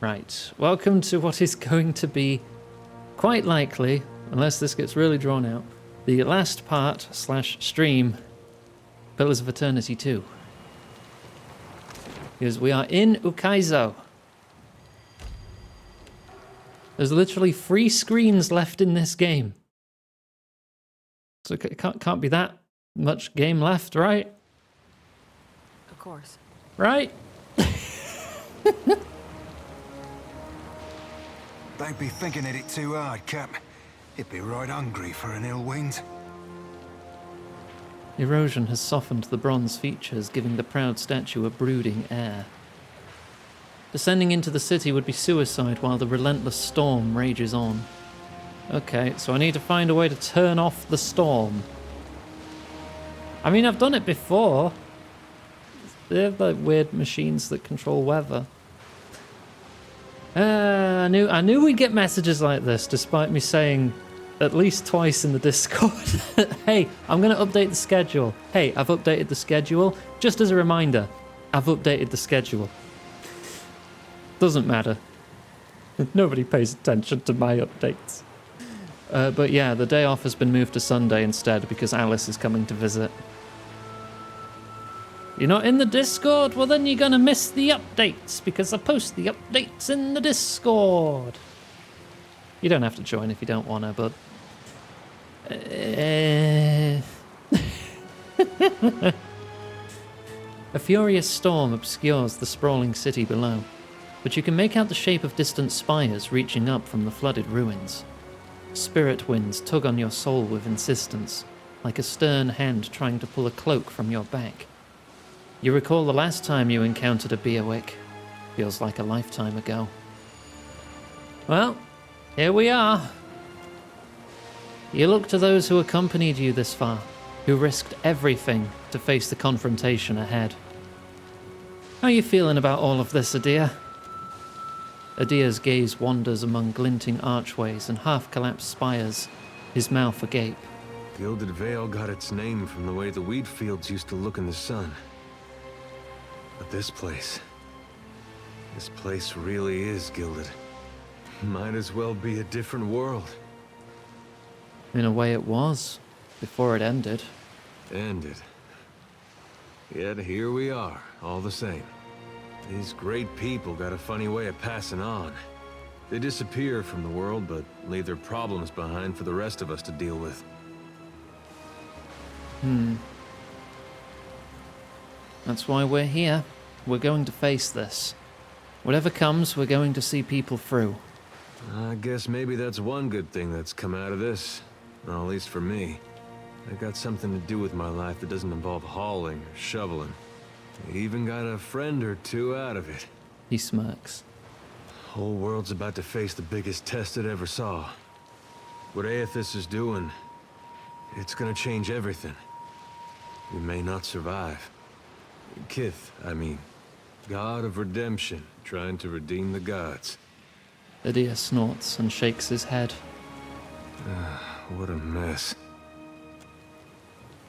Right, welcome to what is going to be quite likely, unless this gets really drawn out, the last part / stream, Pillars of Eternity 2. Because we are in Ukaizo. There's literally 3 screens left in this game. So it can't be that much game left, right? Of course. Right? Don't be thinking at it too hard, Cap. You'd be right hungry for an ill wind. Erosion has softened the bronze features, giving the proud statue a brooding air. Descending into the city would be suicide while the relentless storm rages on. Okay, so I need to find a way to turn off the storm. I mean, I've done it before. They have like weird machines that control weather. I knew we'd get messages like this, despite me saying at least twice in the Discord, hey, I'm going to update the schedule. Hey, I've updated the schedule. Just as a reminder, I've updated the schedule. Doesn't matter. Nobody pays attention to my updates. But yeah, the day off has been moved to Sunday instead because Alice is coming to visit. You're not in the Discord? Well, then you're going to miss the updates because I post the updates in the Discord. You don't have to join if you don't want to, but... A furious storm obscures the sprawling city below, but you can make out the shape of distant spires reaching up from the flooded ruins. Spirit winds tug on your soul with insistence, like a stern hand trying to pull a cloak from your back. You recall the last time you encountered a Beerwick. Feels like a lifetime ago. Well, here we are. You look to those who accompanied you this far, who risked everything to face the confrontation ahead. How are you feeling about all of this, Adir? Adir's gaze wanders among glinting archways and half-collapsed spires, his mouth agape. Gilded Vale got its name from the way the wheat fields used to look in the sun. But this place really is gilded. Might as well be a different world. In a way it was, before it ended. Ended. Yet here we are, all the same. These great people got a funny way of passing on. They disappear from the world, but leave their problems behind for the rest of us to deal with. That's why we're here. We're going to face this. Whatever comes, we're going to see people through. I guess maybe that's one good thing that's come out of this. Well, at least for me. I got something to do with my life that doesn't involve hauling or shoveling. I even got a friend or two out of it. He smirks. Whole world's about to face the biggest test it ever saw. What Aethys is doing, it's gonna change everything. We may not survive. Kith, I mean. God of redemption, trying to redeem the gods. Adir snorts and shakes his head. What a mess.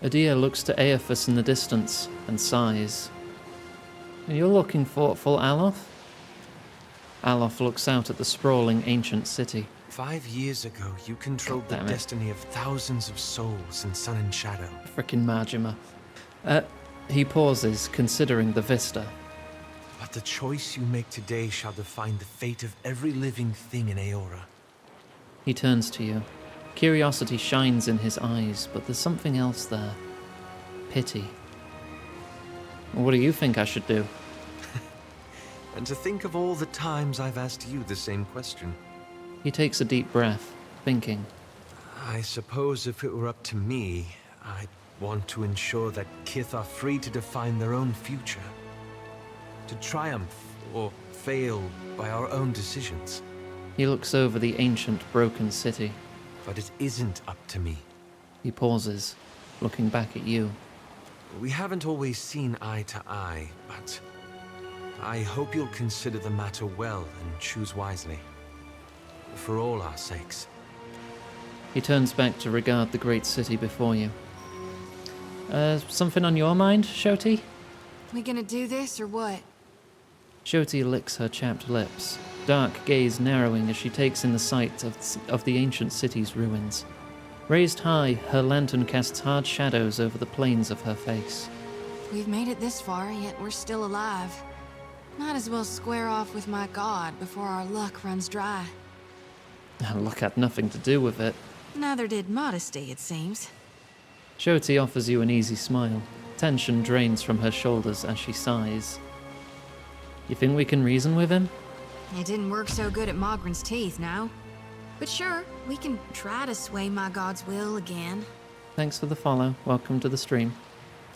Adir looks to Aethys in the distance and sighs. You're looking thoughtful, Aloth? Aloth looks out at the sprawling ancient city. 5 years ago, you controlled the destiny of thousands of souls in Sun and Shadow. Frickin' Majima. He pauses, considering the vista. But the choice you make today shall define the fate of every living thing in Aora. He turns to you. Curiosity shines in his eyes, but there's something else there. Pity. What do you think I should do? And to think of all the times I've asked you the same question. He takes a deep breath, thinking. I suppose if it were up to me, I'd want to ensure that Kith are free to define their own future. To triumph or fail by our own decisions. He looks over the ancient, broken city. But it isn't up to me. He pauses, looking back at you. We haven't always seen eye to eye, but I hope you'll consider the matter well and choose wisely. For all our sakes. He turns back to regard the great city before you. Something on your mind, Shoti? We gonna do this or what? Shoti licks her chapped lips. dark gaze narrowing as she takes in the sight of the ancient city's ruins. Raised high, her lantern casts hard shadows over the planes of her face. We've made it this far, yet we're still alive. Might as well square off with my god before our luck runs dry. Luck had nothing to do with it. Neither did modesty, it seems. Shoti offers you an easy smile. Tension drains from her shoulders as she sighs. You think we can reason with him? It didn't work so good at Mogren's teeth, now. But sure, we can try to sway my god's will again. Thanks for the follow. Welcome to the stream.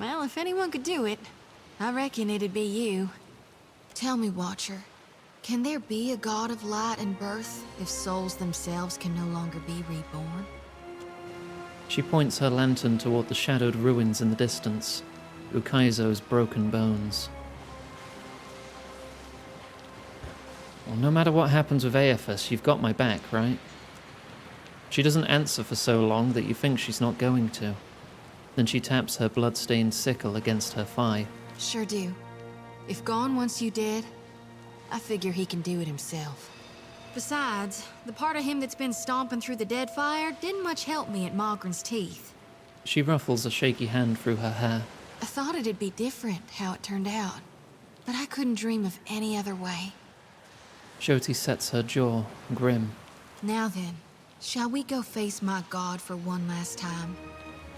Well, if anyone could do it, I reckon it'd be you. Tell me, Watcher, can there be a god of light and birth if souls themselves can no longer be reborn? She points her lantern toward the shadowed ruins in the distance, Ukaizo's broken bones. Well, no matter what happens with Aethys, you've got my back, right? She doesn't answer for so long that you think she's not going to. Then she taps her blood-stained sickle against her thigh. Sure do. If Gon wants you dead, I figure he can do it himself. Besides, the part of him that's been stomping through the dead fire didn't much help me at Mogren's teeth. She ruffles a shaky hand through her hair. I thought it'd be different how it turned out, but I couldn't dream of any other way. Shoti sets her jaw, grim. Now then, shall we go face my god for one last time?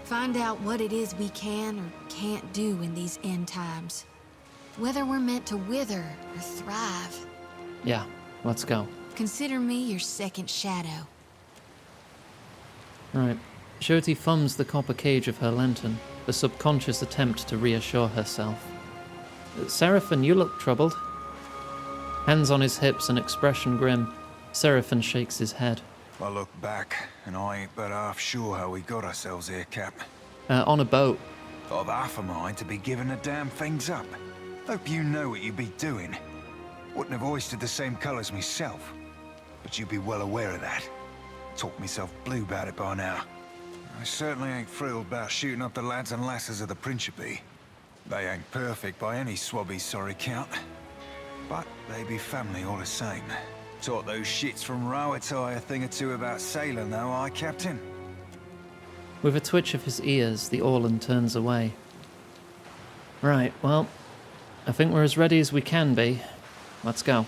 Find out what it is we can or can't do in these end times. Whether we're meant to wither or thrive. Yeah, let's go. Consider me your second shadow. Right. Shoti thumbs the copper cage of her lantern, a subconscious attempt to reassure herself. Seraphin, you look troubled. Hands on his hips, an expression grim. Seraphin shakes his head. I look back, and I ain't but half sure how we got ourselves here, Cap. On a boat. I've half a mind to be giving the damn things up. Hope you know what you be doing. Wouldn't have hoisted the same colours myself, but you'd be well aware of that. Talked myself blue about it by now. I certainly ain't thrilled about shooting up the lads and lasses of the Principe. They ain't perfect by any swabby's sorry count, but they be family all the same. Taught those shits from Rawatai a thing or two about sailing, though, aye, Captain? With a twitch of his ears, the Orlan turns away. Right, well, I think we're as ready as we can be. Let's go.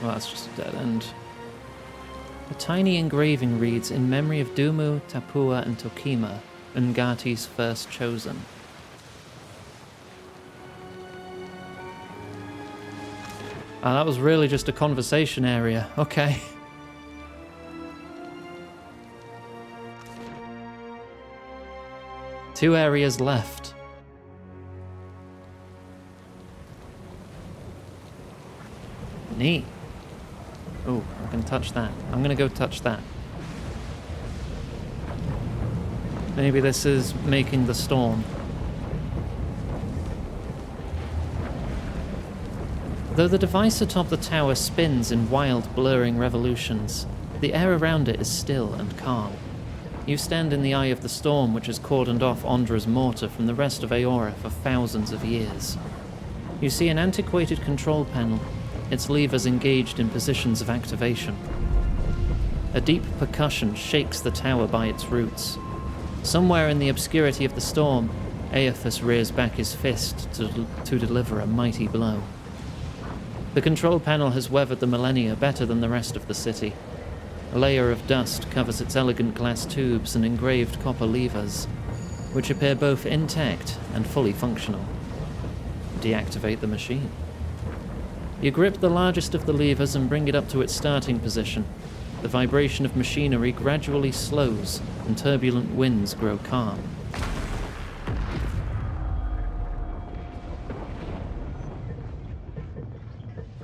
Well, that's just a dead end. A tiny engraving reads, "In memory of Dumu, Tapua, and Tokima, Ngati's first chosen." Ah, that was really just a conversation area. Okay. Two areas left. Neat. Oh, I can touch that. I'm gonna go touch that. Maybe this is making the storm. Though the device atop the tower spins in wild, blurring revolutions, the air around it is still and calm. You stand in the eye of the storm which has cordoned off Ondra's mortar from the rest of Aora for thousands of years. You see an antiquated control panel, its levers engaged in positions of activation. A deep percussion shakes the tower by its roots. Somewhere in the obscurity of the storm, Aethys rears back his fist to deliver a mighty blow. The control panel has weathered the millennia better than the rest of the city. A layer of dust covers its elegant glass tubes and engraved copper levers, which appear both intact and fully functional. Deactivate the machine. You grip the largest of the levers and bring it up to its starting position. The vibration of machinery gradually slows, and turbulent winds grow calm.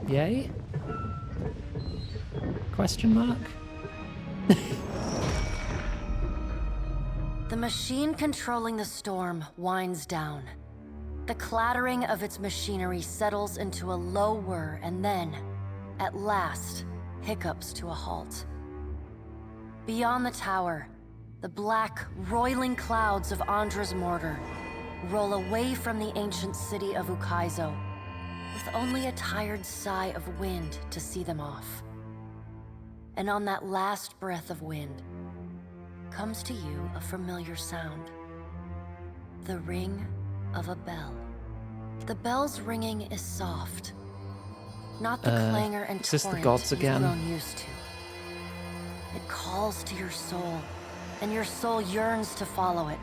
Yay? Question mark? The machine controlling the storm winds down. The clattering of its machinery settles into a low whir and then, at last, hiccups to a halt. Beyond the tower, The black, roiling clouds of Andra's mortar roll away from the ancient city of Ukaizo, with only a tired sigh of wind to see them off. And on that last breath of wind comes to you a familiar sound. The ring of a bell. The bell's ringing is soft, not the clangor and is this the torrent gods you've again? grown used to. It calls to your soul, and your soul yearns to follow it.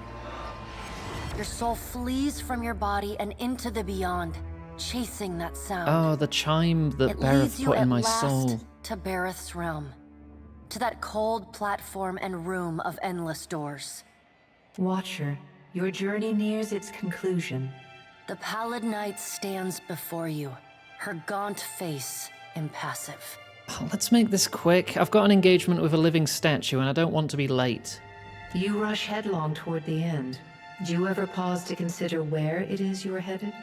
Your soul flees from your body and into the beyond, chasing that sound. Oh, the chime that It Bareth leads you put in at my last soul. to Bareth's realm, to that cold platform and room of endless doors. Watcher, your journey nears its conclusion. The pallid knight stands before you, her gaunt face impassive. Let's make this quick. I've got an engagement with a living statue and I don't want to be late. You rush headlong toward the end. Do you ever pause to consider where it is you are headed?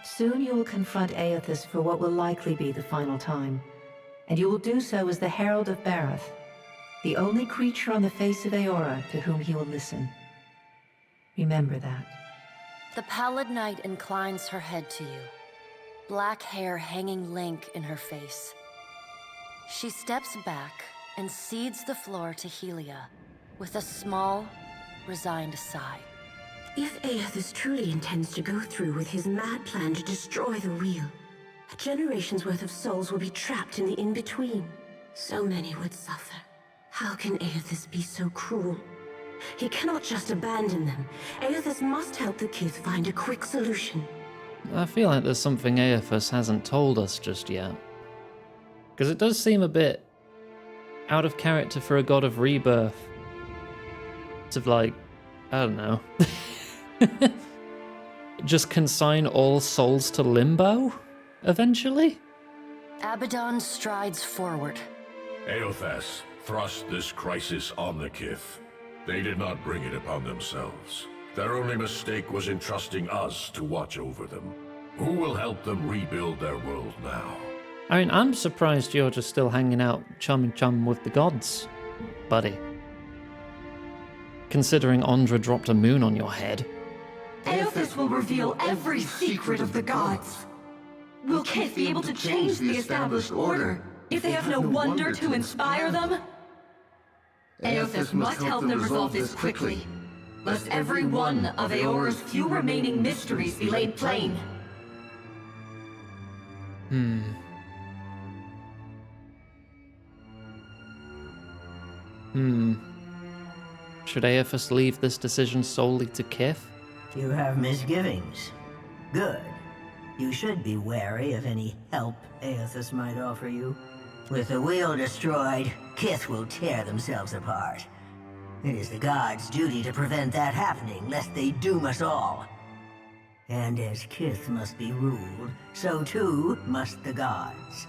Soon you will confront Aethys for what will likely be the final time, and you will do so as the Herald of Bareth, the only creature on the face of Eora to whom he will listen. Remember that. The pallid knight inclines her head to you, black hair hanging lank in her face. She steps back and cedes the floor to Helia with a small, resigned sigh. If Aethys truly intends to go through with his mad plan to destroy the wheel, a generation's worth of souls will be trapped in the in-between. So many would suffer. How can Aethys be so cruel? He cannot just abandon them. Aethys must help the Kith find a quick solution. I feel like there's something Aethys hasn't told us just yet. Because it does seem a bit out of character for a god of rebirth. To like, I don't know. Just consign all souls to limbo, eventually? Abaddon strides forward. Aethys thrust this crisis on the Kith. They did not bring it upon themselves. Their only mistake was entrusting us to watch over them. Who will help them rebuild their world now? I mean, I'm surprised you're just still hanging out chum with the gods, buddy. Considering Andra dropped a moon on your head. Aethys will reveal every secret of the gods. Will Kith be able to change the established order if they have no wonder to inspire them? Aethys must help them resolve this quickly, lest every one of Eora's few remaining mysteries be laid plain. Should Aethys leave this decision solely to Kith? You have misgivings. Good. You should be wary of any help Aethys might offer you. With the wheel destroyed, Kith will tear themselves apart. It is the gods' duty to prevent that happening, lest they doom us all. And as Kith must be ruled, so too must the gods.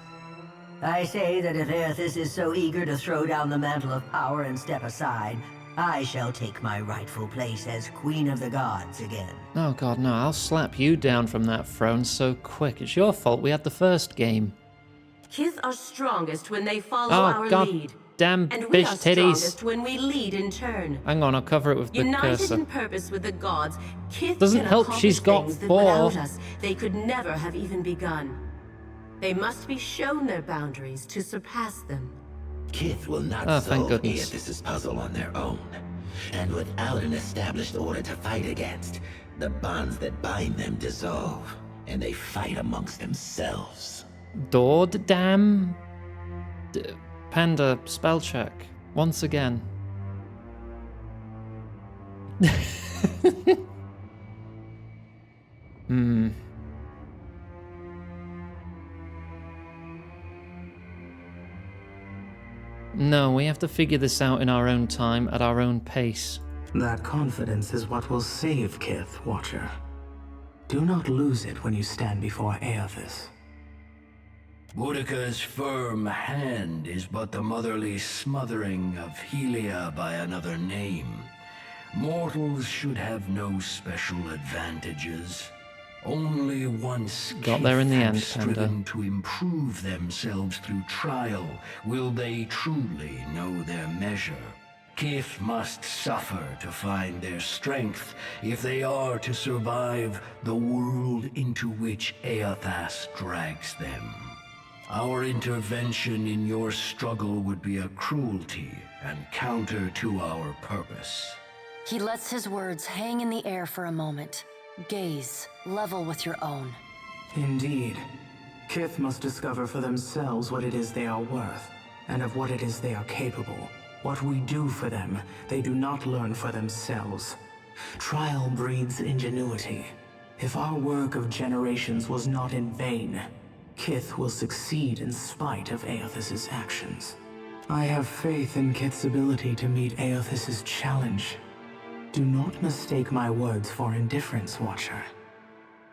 I say that if Aethys is so eager to throw down the mantle of power and step aside, I shall take my rightful place as Queen of the Gods again. Oh god, no, I'll slap you down from that throne so quick. It's your fault we had the first game. Kith are strongest when they follow Oh our god lead. damn And we bitch are titties. strongest when we lead in turn. Hang on, I'll cover it with the United cursor. in purpose with the gods, Kith Doesn't can help accomplish she's got things that 4. without us, they could never have even begun. They must be shown their boundaries to surpass them. Kith will not Oh, thank solve goodness. Aethys' puzzle on their own. And without an established order to fight against, the bonds that bind them dissolve, and they fight amongst themselves. Dord damn. Panda, spell check. Once again. No, we have to figure this out in our own time, at our own pace. That confidence is what will save Kith, Watcher. Do not lose it when you stand before Aethys. Boudica's firm hand is but the motherly smothering of Helia by another name. Mortals should have no special advantages. Only once Got there in the end, striven Panda. to improve themselves through trial will they truly know their measure. Kith must suffer to find their strength if they are to survive the world into which Eothas drags them. Our intervention in your struggle would be a cruelty and counter to our purpose. He lets his words hang in the air for a moment. Gaze, level with your own. Indeed. Kith must discover for themselves what it is they are worth, and of what it is they are capable. What we do for them, they do not learn for themselves. Trial breeds ingenuity. If our work of generations was not in vain, Kith will succeed in spite of Eothas' actions. I have faith in Kith's ability to meet Eothas' challenge. Do not mistake my words for indifference, Watcher.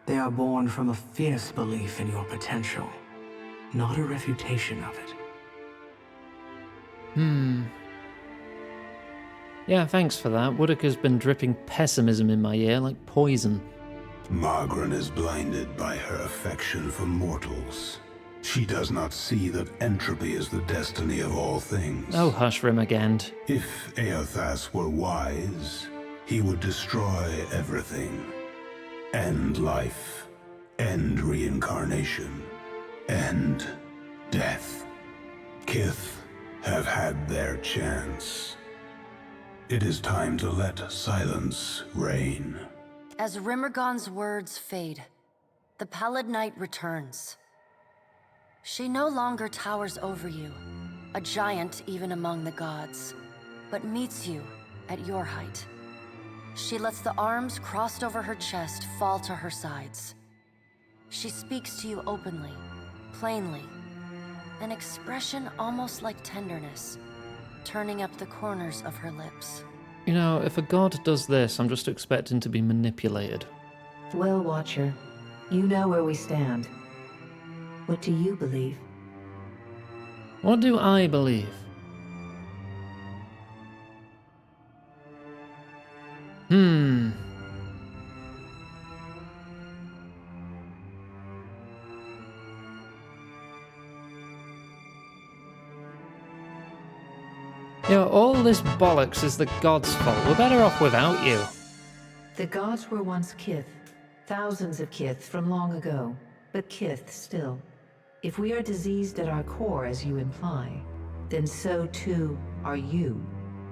They are born from a fierce belief in your potential, not a refutation of it. Yeah, thanks for that. Woodacre's been dripping pessimism in my ear like poison. Margaret is blinded by her affection for mortals. She does not see that entropy is the destiny of all things. Oh, hush, Rimagand. If Eothas were wise, he would destroy everything. End life. End reincarnation. End death. Kith have had their chance. It is time to let silence reign. As Rimmergon's words fade, the Pallid Knight returns. She no longer towers over you, a giant even among the gods, but meets you at your height. She lets the arms crossed over her chest fall to her sides. She speaks to you openly, plainly, an expression almost like tenderness, turning up the corners of her lips. You know, if a god does this, I'm just expecting to be manipulated. Well, Watcher, you know where we stand. What do you believe? What do I believe? You know, all this bollocks is the gods' fault. We're better off without you. The gods were once Kith, thousands of Kith from long ago, but Kith still. If we are diseased at our core, as you imply, then so too are you.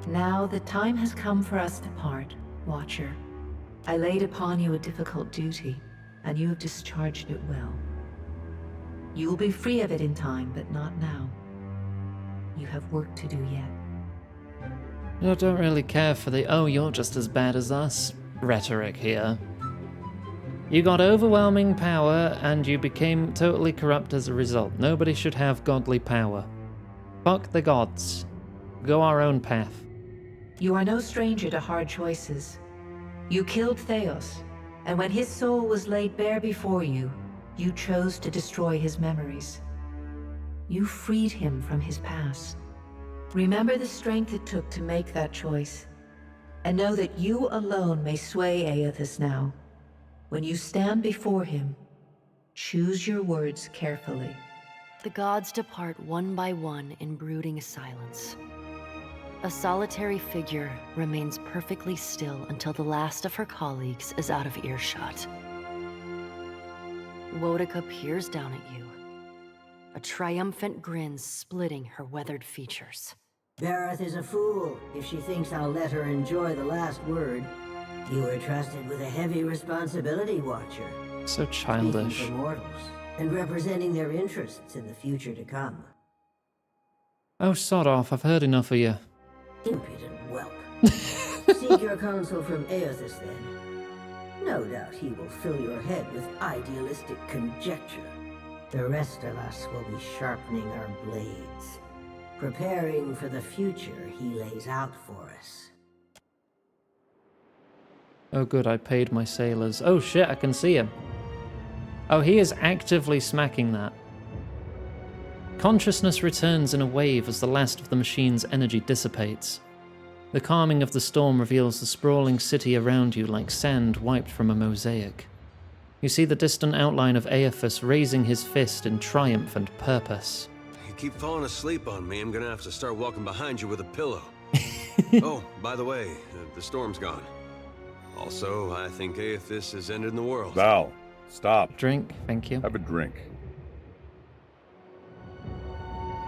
Now the time has come for us to part, Watcher. I laid upon you a difficult duty, and you have discharged it well. You will be free of it in time, but not now. You have work to do yet. I don't really care for the "oh, you're just as bad as us" rhetoric here. You got overwhelming power, and you became totally corrupt as a result. Nobody should have godly power. Fuck the gods. Go our own path. You are no stranger to hard choices. You killed Theos, and when his soul was laid bare before you, you chose to destroy his memories. You freed him from his past. Remember the strength it took to make that choice, and know that you alone may sway Eothas now. When you stand before him, choose your words carefully. The gods depart one by one in brooding silence. A solitary figure remains perfectly still until the last of her colleagues is out of earshot. Woedica peers down at you, a triumphant grin splitting her weathered features. Bareth is a fool if she thinks I'll let her enjoy the last word. You were trusted with a heavy responsibility, Watcher. So childish. Speaking for mortals, and representing their interests in the future to come. Oh, sod off. I've heard enough of you. Impudent whelp. Seek your counsel from Eothas, then. No doubt he will fill your head with idealistic conjecture. The rest of us will be sharpening our blades, preparing for the future he lays out for us. Oh good, I paid my sailors. Oh shit, I can see him. Oh, he is actively smacking that. Consciousness returns in a wave as the last of the machine's energy dissipates. The calming of the storm reveals the sprawling city around you like sand wiped from a mosaic. You see the distant outline of Eothas raising his fist in triumph and purpose. You keep falling asleep on me, I'm gonna have to start walking behind you with a pillow. Oh, by the way, the storm's gone. Also, I think Aethys has ended the world. Val, stop. Drink, thank you. Have a drink.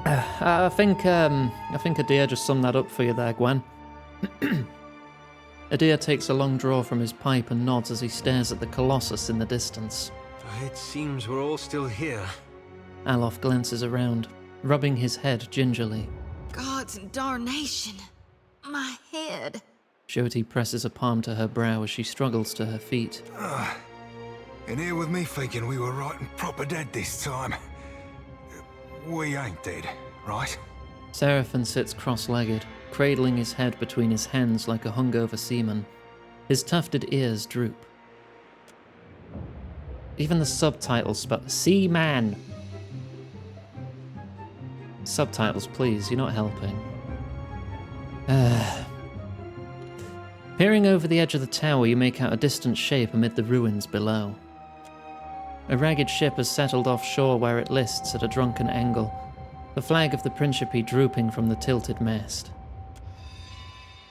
I think Adir just summed that up for you there, Gwen. Adir takes a long draw from his pipe and nods as he stares at the Colossus in the distance. It seems we're all still here. Alof glances around, rubbing his head gingerly. God's darnation. My head. Jyoti presses a palm to her brow as she struggles to her feet. And here with me thinking we were right and proper dead this time. We ain't dead, right? Seraphon sits cross-legged, cradling his head between his hands like a hungover seaman. His tufted ears droop. Even the subtitles spell Seaman. Subtitles, please, you're not helping. Peering over the edge of the tower, you make out a distant shape amid the ruins below. A ragged ship has settled offshore where it lists at a drunken angle, the flag of the Principe drooping from the tilted mast.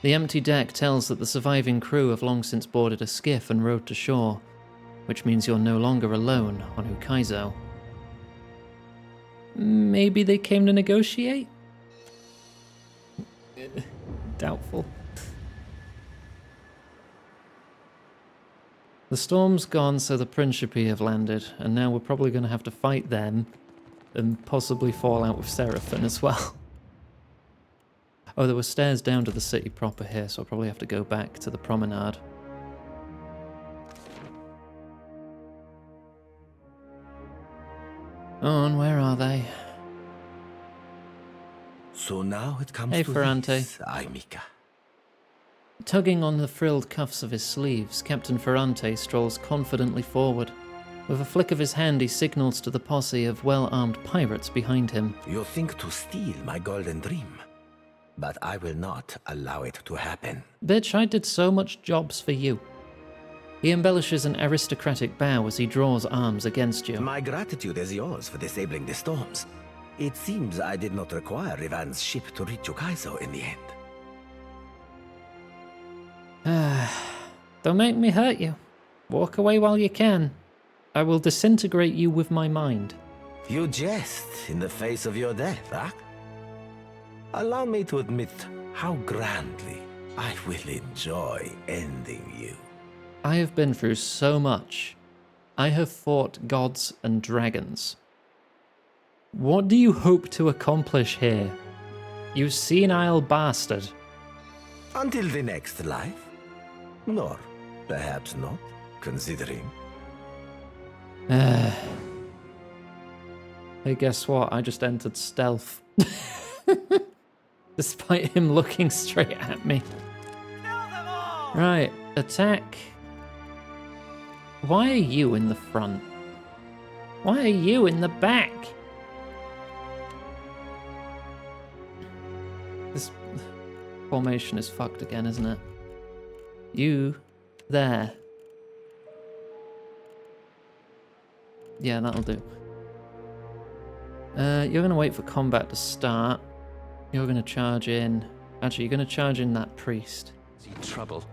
The empty deck tells that the surviving crew have long since boarded a skiff and rowed to shore, which means you're no longer alone on Ukaizo. Maybe they came to negotiate? Doubtful. The storm's gone, so the Principe have landed, and now we're probably going to have to fight them and possibly fall out with Seraphon as well. Oh, there were stairs down to the city proper here, so I'll probably have to go back to the promenade. Oh, and where are they? So now it comes Hey, to Ferrante. this, Mika. Tugging on the frilled cuffs of his sleeves, Captain Ferrante strolls confidently forward. With a flick of his hand, he signals to the posse of well-armed pirates behind him. You think to steal my golden dream, but I will not allow it to happen. Bitch, I did so much jobs for you. He embellishes an aristocratic bow as he draws arms against you. My gratitude is yours for disabling the storms. It seems I did not require Rivan's ship to reach Ukaizo in the end. Don't make me hurt you. Walk away while you can. I will disintegrate you with my mind. You jest in the face of your death, huh? Allow me to admit how grandly I will enjoy ending you. I have been through so much. I have fought gods and dragons. What do you hope to accomplish here? You senile bastard. Until the next life? Nor perhaps not, considering. Hey, guess what? I just entered stealth. Despite him looking straight at me. Right, attack. Why are you in the front? Why are you in the back? This formation is fucked again, isn't it? You there. Yeah, that'll do. You're going to wait for combat to start. You're going to charge in. Actually, you're going to charge in that priest. See trouble.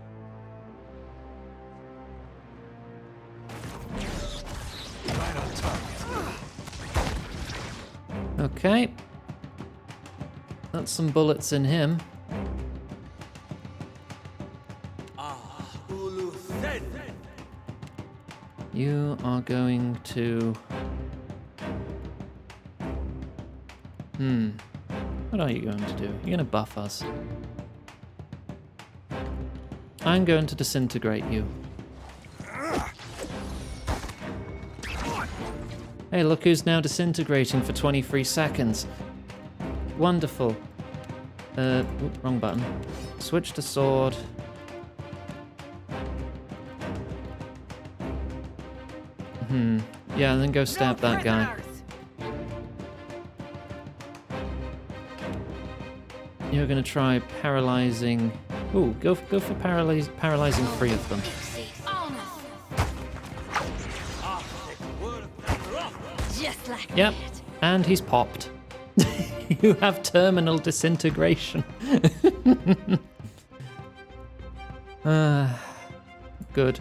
Right on target. Okay. That's some bullets in him. You are going to... What are you going to do? You're going to buff us. I'm going to disintegrate you. Hey, look who's now disintegrating for 23 seconds. Wonderful. Wrong button. Switch to sword. Yeah, and then go stab that guy. You're gonna try paralyzing. Ooh, go for paralyzing 3 of them. Just like Yep, and he's popped. You have terminal disintegration. Good.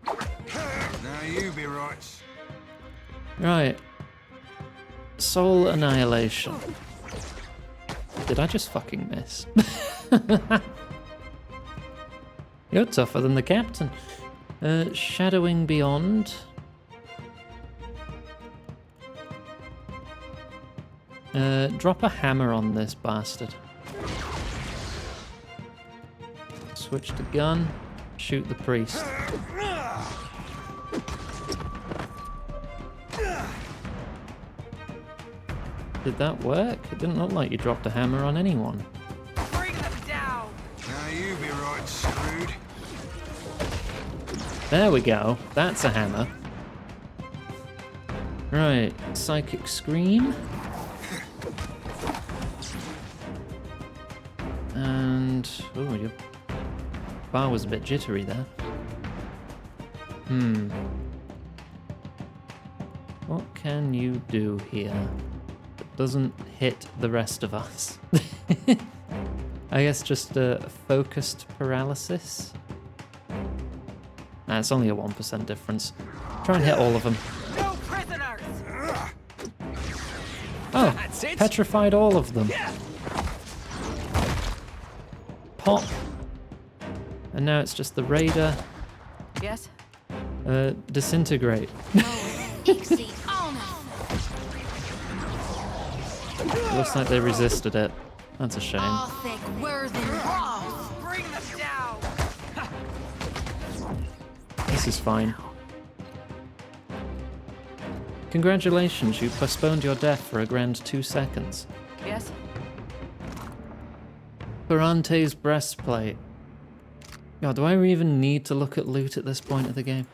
Now you be right. Right. Soul Annihilation. Did I just fucking miss? You're tougher than the captain. Shadowing Beyond. Drop a hammer on this bastard. Switch to gun. Shoot the priest. Did that work? It didn't look like you dropped a hammer on anyone. Bring them down. Now you be right, screwed. There we go. That's a hammer. Right. Psychic Scream. And... oh, your bar was a bit jittery there. What can you do here that doesn't hit the rest of us? I guess just a focused paralysis? Nah, it's only a 1% difference. Try and hit all of them. No prisoners! Oh, petrified all of them. Pop. And now it's just the raider. Yes? Disintegrate. Looks like they resisted it. That's a shame. Bring them down! This is fine. Congratulations, you postponed your death for a grand 2 seconds. Yes? Barante's breastplate. God, do I even need to look at loot at this point of the game?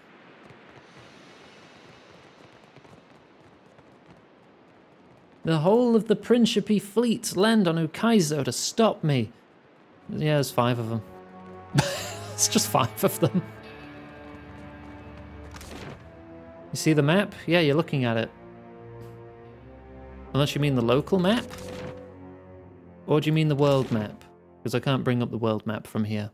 The whole of the Principe fleet land on Ukaizo to stop me. Yeah, there's 5 of them. It's just 5 of them. You see the map? Yeah, you're looking at it. Unless you mean the local map? Or do you mean the world map? Because I can't bring up the world map from here.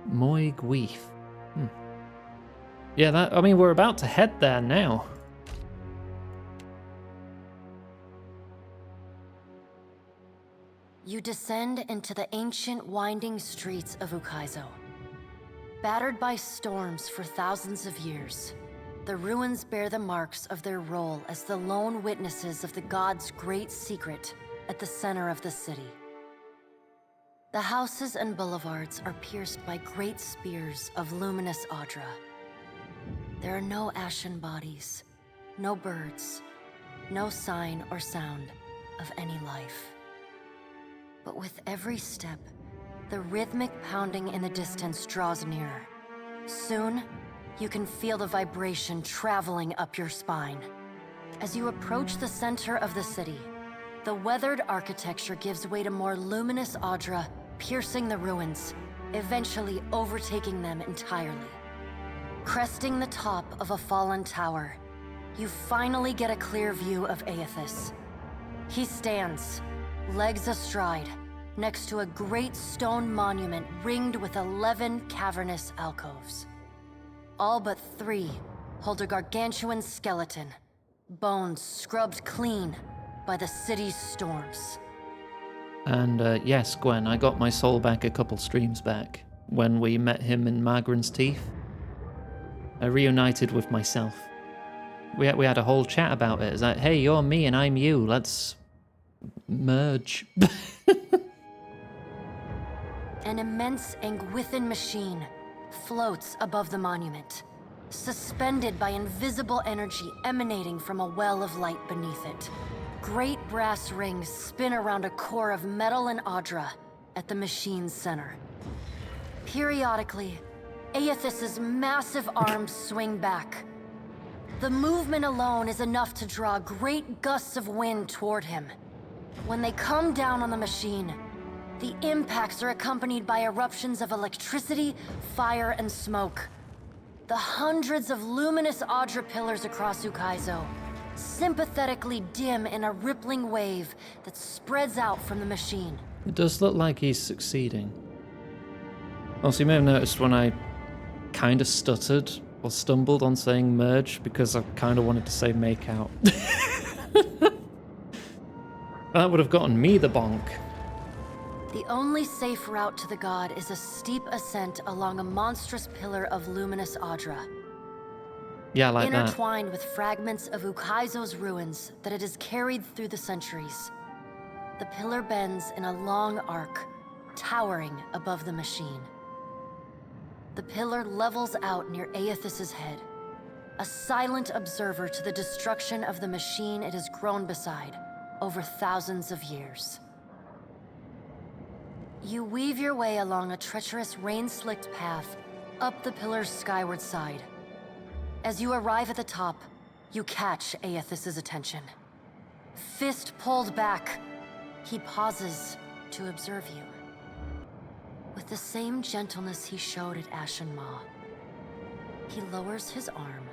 Moy Guif. Yeah, that. I mean, we're about to head there now. You descend into the ancient winding streets of Ukaizo. Battered by storms for thousands of years, the ruins bear the marks of their role as the lone witnesses of the god's great secret at the center of the city. The houses and boulevards are pierced by great spears of luminous Audra. There are no ashen bodies, no birds, no sign or sound of any life. But with every step, the rhythmic pounding in the distance draws nearer. Soon, you can feel the vibration traveling up your spine. As you approach the center of the city, the weathered architecture gives way to more luminous Audra, piercing the ruins, eventually overtaking them entirely. Cresting the top of a fallen tower, you finally get a clear view of Aethys. He stands, legs astride, next to a great stone monument ringed with 11 cavernous alcoves. All but 3 hold a gargantuan skeleton, bones scrubbed clean by the city's storms. And yes, Gwen, I got my soul back a couple streams back when we met him in Magran's Teeth. I reunited with myself. We had a whole chat about it. It's like, hey, you're me and I'm you. Let's merge. An immense Angwithan machine floats above the monument, suspended by invisible energy emanating from a well of light beneath it. Great brass rings spin around a core of metal and Audra at the machine's center. Periodically, Aethys's massive arms swing back. The movement alone is enough to draw great gusts of wind toward him. When they come down on the machine, the impacts are accompanied by eruptions of electricity, fire, and smoke. The hundreds of luminous Audra pillars across Ukaizo, sympathetically dim in a rippling wave that spreads out from the machine. It does look like he's succeeding. Also, you may have noticed when I kind of stuttered or stumbled on saying merge because I kind of wanted to say make out. That would have gotten me the bonk. The only safe route to the god is a steep ascent along a monstrous pillar of luminous Audra. Yeah, like that. Intertwined with fragments of Ukaizo's ruins that it has carried through the centuries. The pillar bends in a long arc, towering above the machine. The pillar levels out near Aethys's head, a silent observer to the destruction of the machine it has grown beside over thousands of years. You weave your way along a treacherous, rain-slicked path up the pillar's skyward side. As you arrive at the top, you catch Aethys's attention. Fist pulled back, he pauses to observe you. With the same gentleness he showed at Ashen Maw, he lowers his arm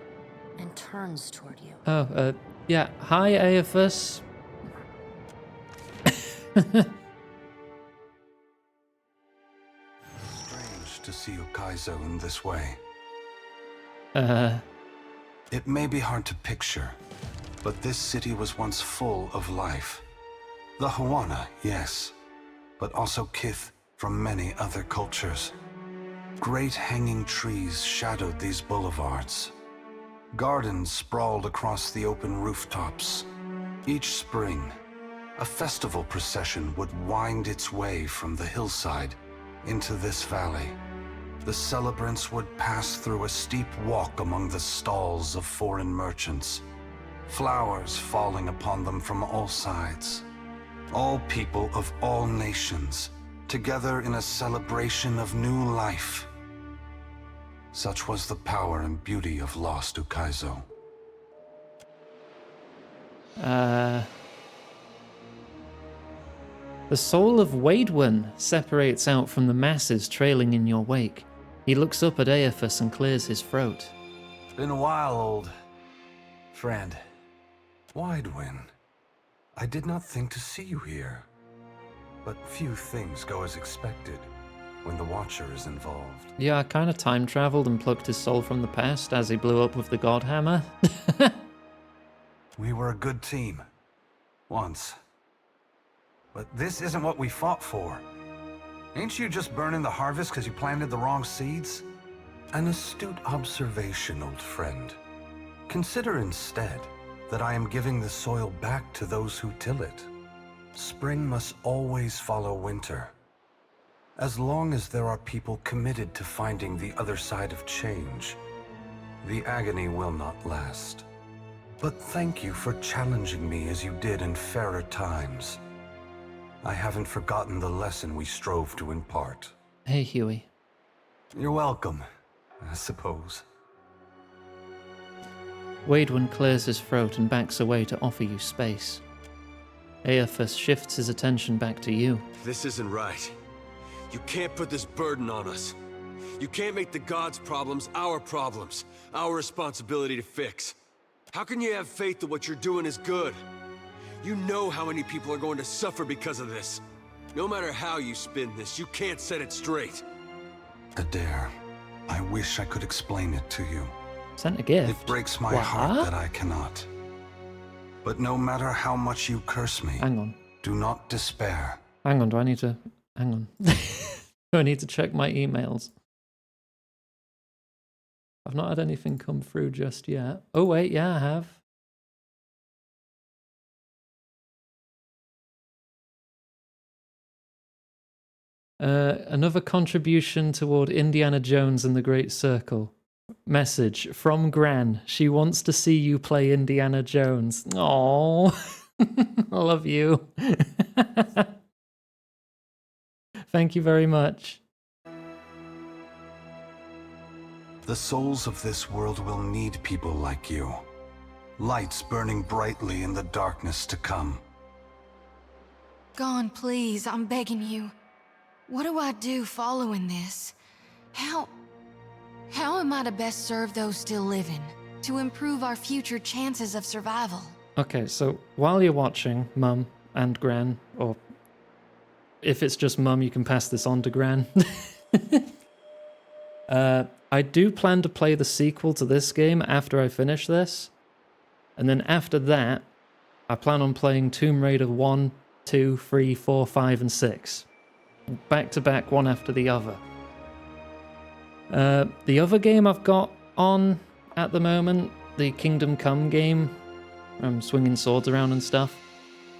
and turns toward you. Oh, yeah. Hi, Aethys. Strange to see Ukaizo in this way. It may be hard to picture, but this city was once full of life. The Hawana, yes, but also Kith from many other cultures. Great hanging trees shadowed these boulevards. Gardens sprawled across the open rooftops. Each spring, a festival procession would wind its way from the hillside into this valley. The celebrants would pass through a steep walk among the stalls of foreign merchants, flowers falling upon them from all sides. All people of all nations, together in a celebration of new life. Such was the power and beauty of lost Ukaizo. The soul of Waidwen separates out from the masses trailing in your wake. He looks up at Aethys and clears his throat. Been a while, old friend. Waidwen, I did not think to see you here. But few things go as expected when the Watcher is involved. Yeah, I kind of time traveled and plucked his soul from the past as he blew up with the God Hammer. We were a good team. Once. But this isn't what we fought for. Ain't you just burning the harvest because you planted the wrong seeds? An astute observation, old friend. Consider instead that I am giving the soil back to those who till it. Spring must always follow winter. As long as there are people committed to finding the other side of change, the agony will not last. But thank you for challenging me as you did in fairer times. I haven't forgotten the lesson we strove to impart. Hey, Huey. You're welcome, I suppose. Waidwen clears his throat and backs away to offer you space. Aethys shifts his attention back to you. This isn't right. You can't put this burden on us. You can't make the gods' problems our responsibility to fix. How can you have faith that what you're doing is good? You know how many people are going to suffer because of this. No matter how you spin this, you can't set it straight. Adair, I wish I could explain it to you. Sent a gift. It breaks my heart that I cannot. But no matter how much you curse me, hang on. Do not despair. Hang on, do I need to... Hang on. Do I need to check my emails? I've not had anything come through just yet. Oh wait, yeah, I have. Another contribution toward Indiana Jones and the Great Circle. Message from Gran. She wants to see you play Indiana Jones. Aww. I love you. Thank you very much. The souls of this world will need people like you. Lights burning brightly in the darkness to come. Gone, please, I'm begging you. What do I do following this? How... How am I to best serve those still living, to improve our future chances of survival? Okay, so while you're watching, Mum and Gran, or if it's just Mum, you can pass this on to Gran. I do plan to play the sequel to this game after I finish this. And then after that, I plan on playing Tomb Raider 1, 2, 3, 4, 5, and 6. Back to back, one after the other. The other game I've got on at the moment, the Kingdom Come game, I'm swinging swords around and stuff.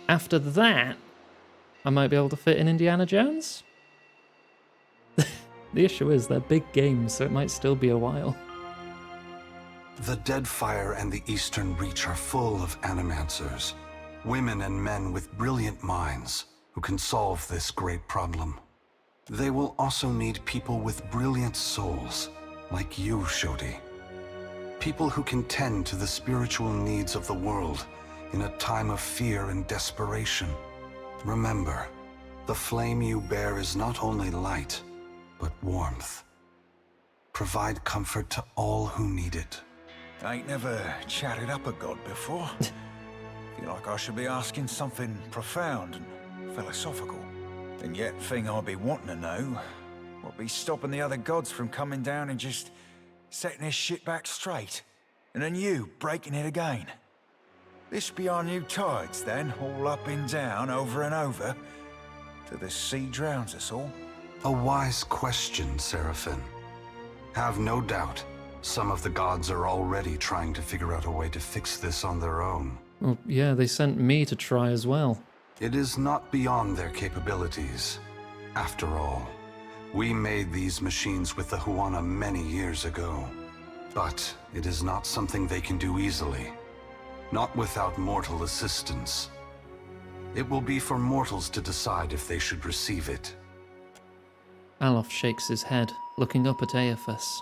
After that, I might be able to fit in Indiana Jones. The issue is they're big games, so it might still be a while. The Deadfire and the Eastern Reach are full of animancers, women and men with brilliant minds who can solve this great problem. They will also need people with brilliant souls, like you, Shodi. People who can tend to the spiritual needs of the world in a time of fear and desperation. Remember, the flame you bear is not only light, but warmth. Provide comfort to all who need it. I ain't never chatted up a god before. Feel like I should be asking something profound and philosophical. And yet, thing I'd be wanting to know, what be stopping the other gods from coming down and just setting this shit back straight? And then you breaking it again. This be our new tides then, all up and down, over and over, till the sea drowns us all? A wise question, Seraphim. Have no doubt, some of the gods are already trying to figure out a way to fix this on their own. Well, yeah, they sent me to try as well. It is not beyond their capabilities. After all, we made these machines with the Huana many years ago. But it is not something they can do easily. Not without mortal assistance. It will be for mortals to decide if they should receive it. Alof shakes his head, looking up at Aethys.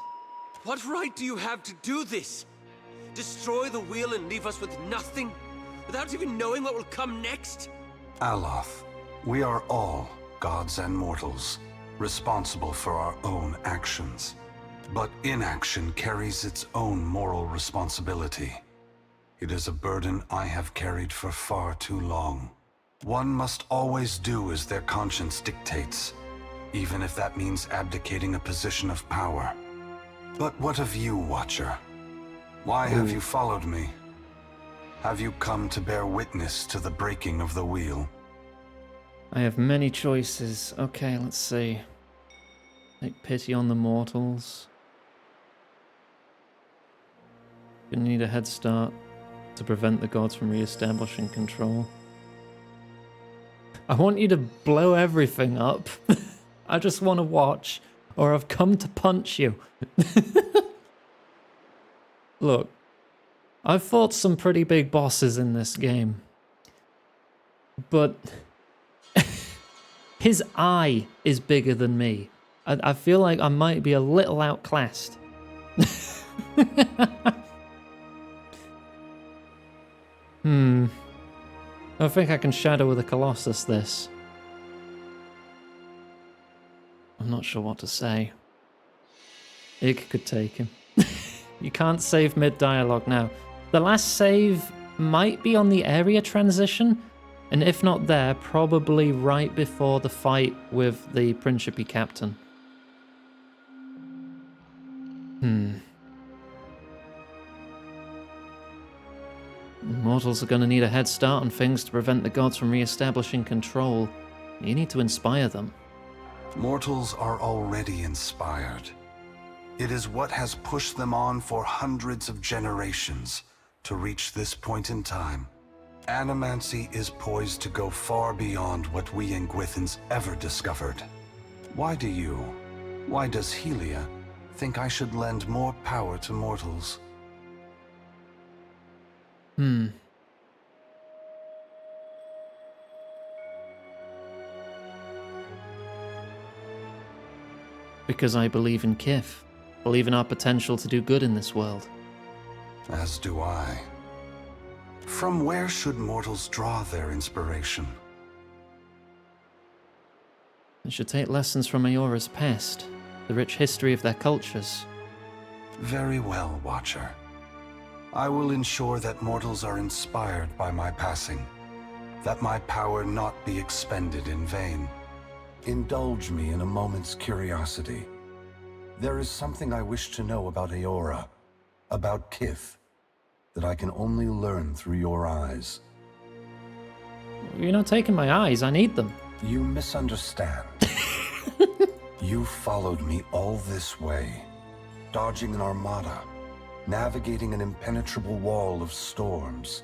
What right do you have to do this? Destroy the wheel and leave us with nothing? Without even knowing what will come next? Aloth, we are all gods and mortals, responsible for our own actions. But inaction carries its own moral responsibility. It is a burden I have carried for far too long. One must always do as their conscience dictates, even if that means abdicating a position of power. But what of you, Watcher? Why have you followed me? Have you come to bear witness to the breaking of the wheel? I have many choices. Okay, let's see. Take pity on the mortals. You need a head start to prevent the gods from re-establishing control. I want you to blow everything up. I just want to watch, or I've come to punch you. Look, I've fought some pretty big bosses in this game, but his eye is bigger than me. I feel like I might be a little outclassed. I think I can Shadow of the Colossus this. I'm not sure what to say. Ig could take him. You can't save mid-dialogue now. The last save might be on the area transition, and if not there, probably right before the fight with the Principe captain. Mortals are going to need a head start on things to prevent the gods from re-establishing control. You need to inspire them. Mortals are already inspired. It is what has pushed them on for hundreds of generations to reach this point in time. Animancy is poised to go far beyond what we Ingwithans ever discovered. Why does Helia think I should lend more power to mortals? Because I believe in Kith. Believe in our potential to do good in this world. As do I. From where should mortals draw their inspiration? They should take lessons from Aora's past, the rich history of their cultures. Very well, Watcher. I will ensure that mortals are inspired by my passing, that my power not be expended in vain. Indulge me in a moment's curiosity. There is something I wish to know about Eora, about Kith, that I can only learn through your eyes. You're not taking my eyes, I need them. You misunderstand. You followed me all this way, dodging an armada, navigating an impenetrable wall of storms,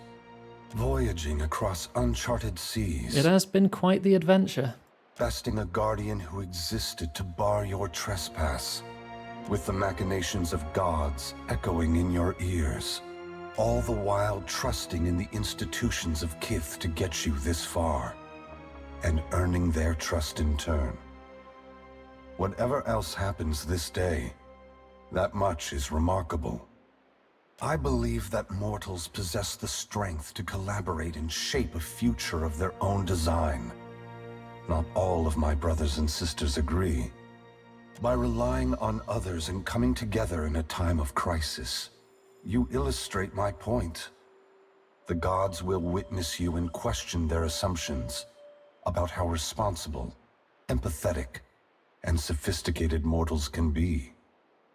voyaging across uncharted seas. It has been quite the adventure. Besting a guardian who existed to bar your trespass, with the machinations of gods echoing in your ears, all the while trusting in the institutions of Kith to get you this far, and earning their trust in turn. Whatever else happens this day, that much is remarkable. I believe that mortals possess the strength to collaborate and shape a future of their own design. Not all of my brothers and sisters agree. By relying on others and coming together in a time of crisis, you illustrate my point. The gods will witness you and question their assumptions about how responsible, empathetic, and sophisticated mortals can be.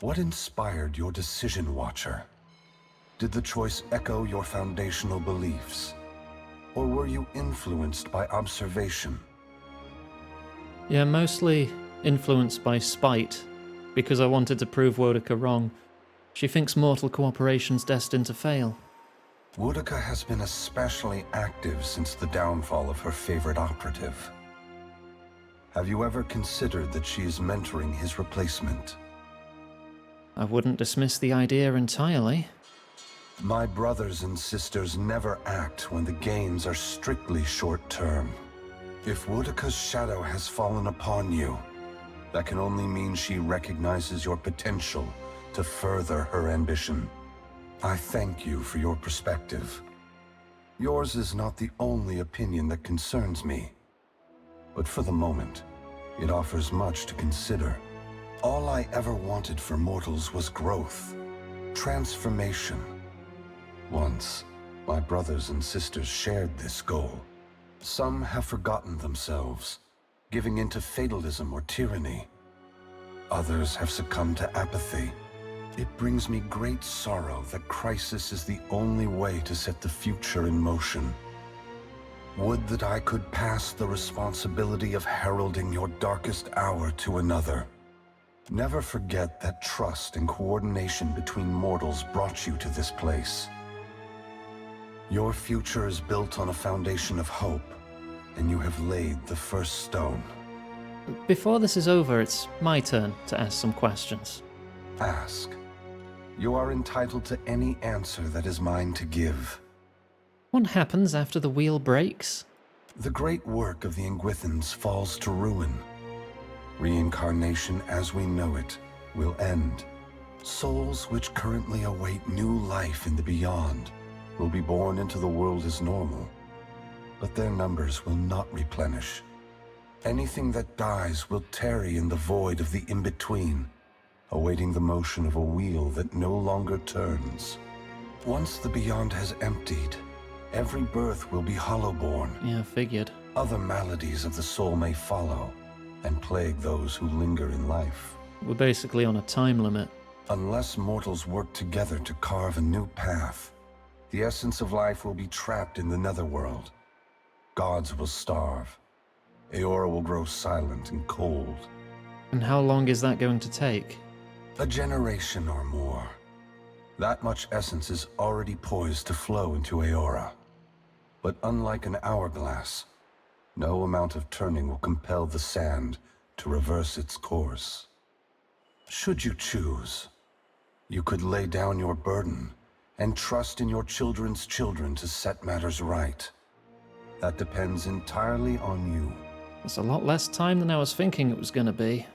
What inspired your decision, Watcher? Did the choice echo your foundational beliefs? Or were you influenced by observation? Yeah, mostly influenced by spite, because I wanted to prove Wodaka wrong. She thinks mortal cooperation's destined to fail. Wodaka has been especially active since the downfall of her favorite operative. Have you ever considered that she is mentoring his replacement? I wouldn't dismiss the idea entirely. My brothers and sisters never act when the gains are strictly short-term. If Wodaka's shadow has fallen upon you, that can only mean she recognizes your potential to further her ambition. I thank you for your perspective. Yours is not the only opinion that concerns me, but for the moment, it offers much to consider. All I ever wanted for mortals was growth, transformation. Once, my brothers and sisters shared this goal. Some have forgotten themselves, giving in to fatalism or tyranny. Others have succumbed to apathy. It brings me great sorrow that crisis is the only way to set the future in motion. Would that I could pass the responsibility of heralding your darkest hour to another. Never forget that trust and coordination between mortals brought you to this place. Your future is built on a foundation of hope, and you have laid the first stone. Before this is over, it's my turn to ask some questions. Ask. You are entitled to any answer that is mine to give. What happens after the wheel breaks? The great work of the Ingwithans falls to ruin. Reincarnation as we know it will end. Souls which currently await new life in the beyond will be born into the world as normal, but their numbers will not replenish. Anything that dies will tarry in the void of the in-between, awaiting the motion of a wheel that no longer turns. Once the beyond has emptied, every birth will be hollow-born. Yeah, figured. Other maladies of the soul may follow and plague those who linger in life. We're basically on a time limit. Unless mortals work together to carve a new path, the essence of life will be trapped in the netherworld. Gods will starve. Eora will grow silent and cold. And how long is that going to take? A generation or more. That much essence is already poised to flow into Eora. But unlike an hourglass, no amount of turning will compel the sand to reverse its course. Should you choose, you could lay down your burden and trust in your children's children to set matters right. That depends entirely on you. It's a lot less time than I was thinking it was going to be.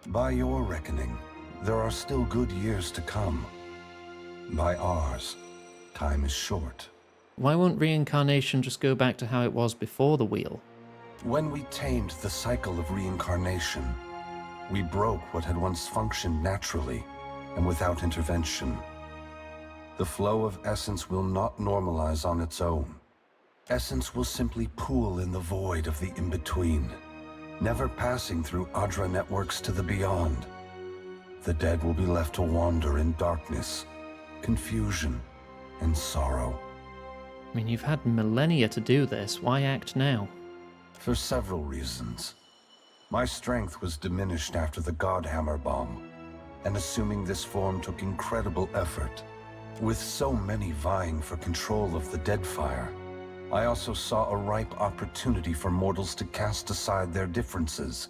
By your reckoning, there are still good years to come. By ours, time is short. Why won't reincarnation just go back to how it was before the wheel? When we tamed the cycle of reincarnation, we broke what had once functioned naturally and without intervention. The flow of essence will not normalize on its own. Essence will simply pool in the void of the in-between, never passing through Adra networks to the beyond. The dead will be left to wander in darkness, confusion, and sorrow. I mean, you've had millennia to do this. Why act now? For several reasons. My strength was diminished after the Godhammer bomb, and assuming this form took incredible effort. With so many vying for control of the Deadfire, I also saw a ripe opportunity for mortals to cast aside their differences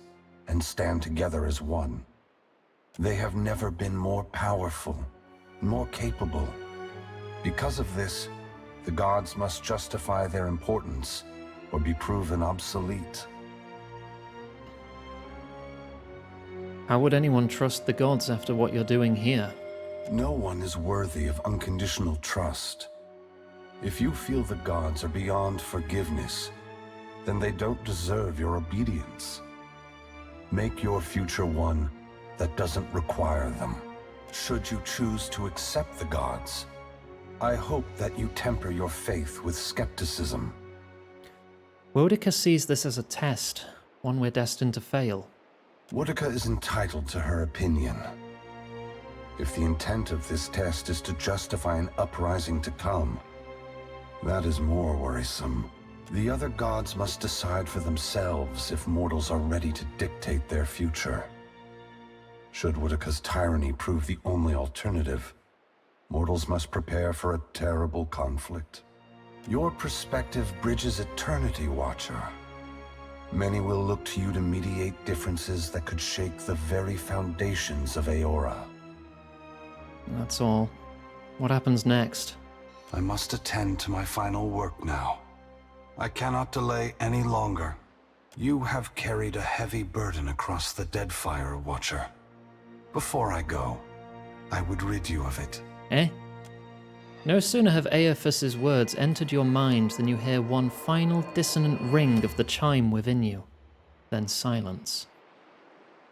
and stand together as one. They have never been more powerful, more capable. Because of this, the gods must justify their importance or be proven obsolete. How would anyone trust the gods after what you're doing here? No one is worthy of unconditional trust. If you feel the gods are beyond forgiveness, then they don't deserve your obedience. Make your future one that doesn't require them. Should you choose to accept the gods, I hope that you temper your faith with skepticism. Boudica sees this as a test, one we're destined to fail. Boudica is entitled to her opinion. If the intent of this test is to justify an uprising to come, that is more worrisome. The other gods must decide for themselves if mortals are ready to dictate their future. Should Boudica's tyranny prove the only alternative, mortals must prepare for a terrible conflict. Your perspective bridges eternity, Watcher. Many will look to you to mediate differences that could shake the very foundations of Aora. That's all. What happens next? I must attend to my final work now. I cannot delay any longer. You have carried a heavy burden across the Deadfire, Watcher. Before I go, I would rid you of it. Eh? No sooner have Aethys's words entered your mind than you hear one final dissonant ring of the chime within you. Then silence.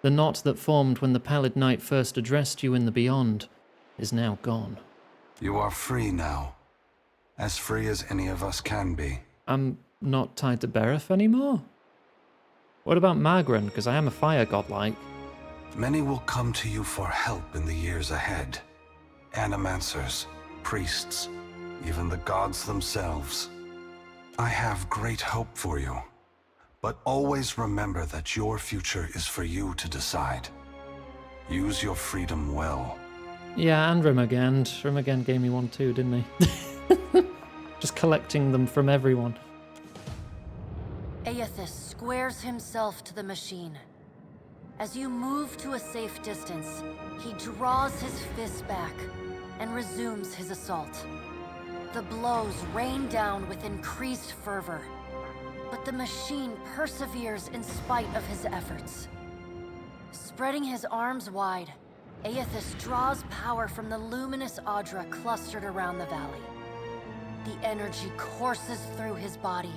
The knot that formed when the Pallid Knight first addressed you in the Beyond is now gone. You are free now. As free as any of us can be. I'm not tied to Bereth anymore? What about Magran? Because I am a fire godlike. Many will come to you for help in the years ahead. Animancers, priests, even the gods themselves. I have great hope for you. But always remember that your future is for you to decide. Use your freedom well. Yeah, and Rimagand. Rimagand gave me one too, didn't he? Just collecting them from everyone. Aethys squares himself to the machine. As you move to a safe distance, he draws his fist back and resumes his assault. The blows rain down with increased fervor, but the machine perseveres in spite of his efforts. Spreading his arms wide, Aethys draws power from the luminous Adra clustered around the valley. The energy courses through his body,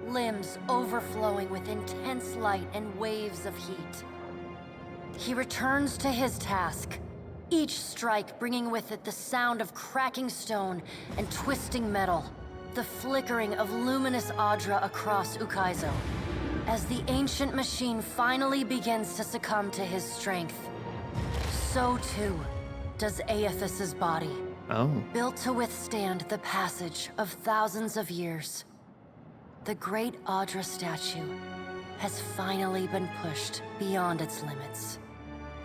limbs overflowing with intense light and waves of heat. He returns to his task, each strike bringing with it the sound of cracking stone and twisting metal, the flickering of luminous Adra across Ukaizo. As the ancient machine finally begins to succumb to his strength, so too does Aethys's body. Oh. Built to withstand the passage of thousands of years, the great Adra statue has finally been pushed beyond its limits.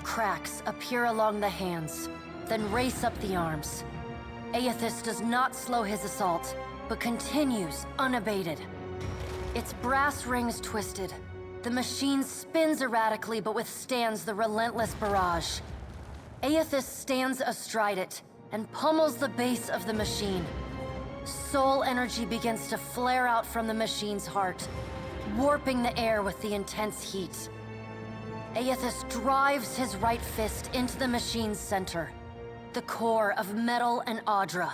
Cracks appear along the hands, then race up the arms. Aethys does not slow his assault, but continues unabated. Its brass rings twisted, the machine spins erratically but withstands the relentless barrage. Aethys stands astride it and pummels the base of the machine. Soul energy begins to flare out from the machine's heart, warping the air with the intense heat. Aethys drives his right fist into the machine's center, the core of metal and Adra.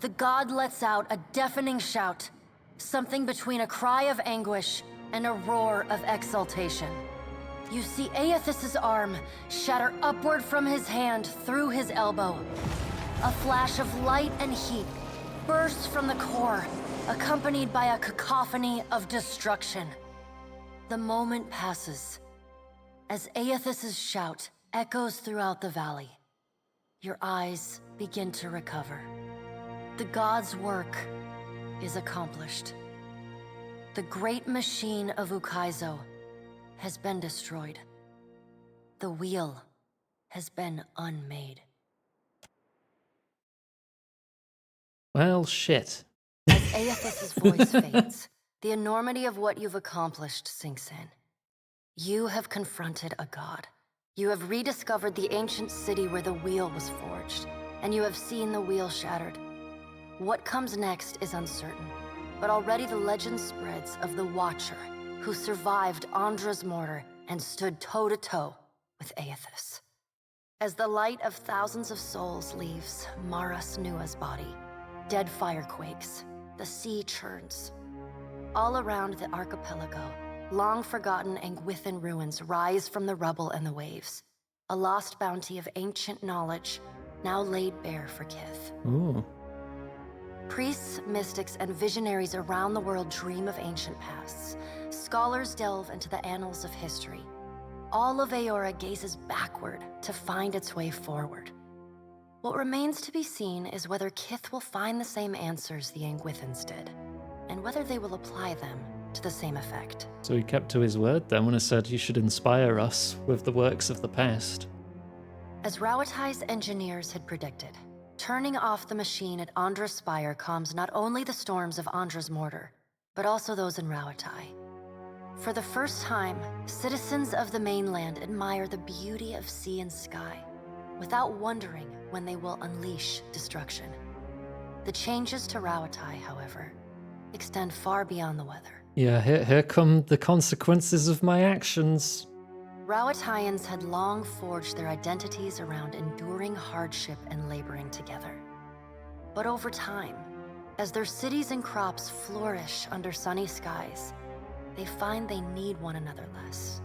The god lets out a deafening shout, something between a cry of anguish and a roar of exultation. You see Aethys' arm shatter upward from his hand through his elbow. A flash of light and heat bursts from the core, accompanied by a cacophony of destruction. The moment passes as Aethys' shout echoes throughout the valley. Your eyes begin to recover. The god's work is accomplished. The great machine of Ukaizo has been destroyed. The wheel has been unmade. Well, shit. As Aethys' voice fades, the enormity of what you've accomplished sinks in. You have confronted a god. You have rediscovered the ancient city where the wheel was forged, and you have seen the wheel shattered. What comes next is uncertain, but already the legend spreads of the Watcher, who survived Andra's mortar and stood toe-to-toe with Aethys. As the light of thousands of souls leaves Maras Nua's body, dead fire quakes, the sea churns. All around the archipelago, long-forgotten Anguithan ruins rise from the rubble and the waves. A lost bounty of ancient knowledge, now laid bare for Kith. Ooh. Priests, mystics, and visionaries around the world dream of ancient pasts. Scholars delve into the annals of history. All of Aora gazes backward to find its way forward. What remains to be seen is whether Kith will find the same answers the Anguithans did, and whether they will apply them to the same effect. So he kept to his word then when he said he should inspire us with the works of the past. As Rauatai's engineers had predicted, turning off the machine at Andra's spire calms not only the storms of Andra's mortar, but also those in Rauatai. For the first time, citizens of the mainland admire the beauty of sea and sky, without wondering when they will unleash destruction. The changes to Rauatai, however, extend far beyond the weather. Yeah, here come the consequences of my actions. Rauataians had long forged their identities around enduring hardship and laboring together. But over time, as their cities and crops flourish under sunny skies, they find they need one another less.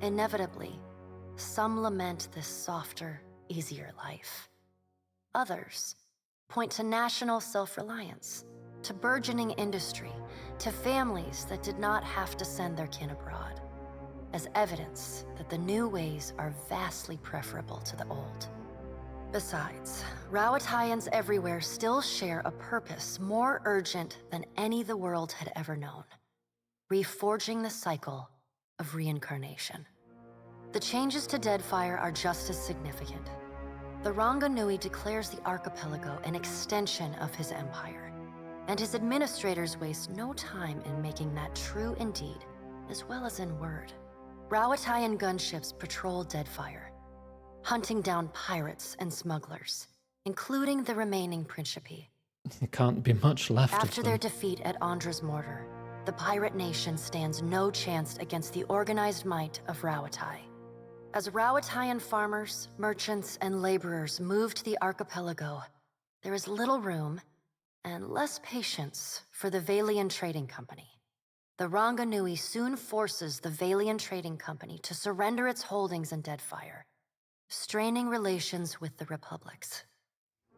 Inevitably, some lament this softer, easier life. Others point to national self-reliance, to burgeoning industry, to families that did not have to send their kin abroad, as evidence that the new ways are vastly preferable to the old. Besides, Rauataians everywhere still share a purpose more urgent than any the world had ever known: reforging the cycle of reincarnation. The changes to Deadfire are just as significant. The Ranganui declares the archipelago an extension of his empire, and his administrators waste no time in making that true in deed, as well as in word. Rauataian gunships patrol Deadfire, hunting down pirates and smugglers, including the remaining Principi. There can't be much left of After them. their defeat at Andra's mortar, the pirate nation stands no chance against the organized might of Rauatai. As Rauataian farmers, merchants, and laborers move to the archipelago, there is little room and less patience for the Valian Trading Company. The Ranganui soon forces the Valian Trading Company to surrender its holdings in Deadfire, straining relations with the republics.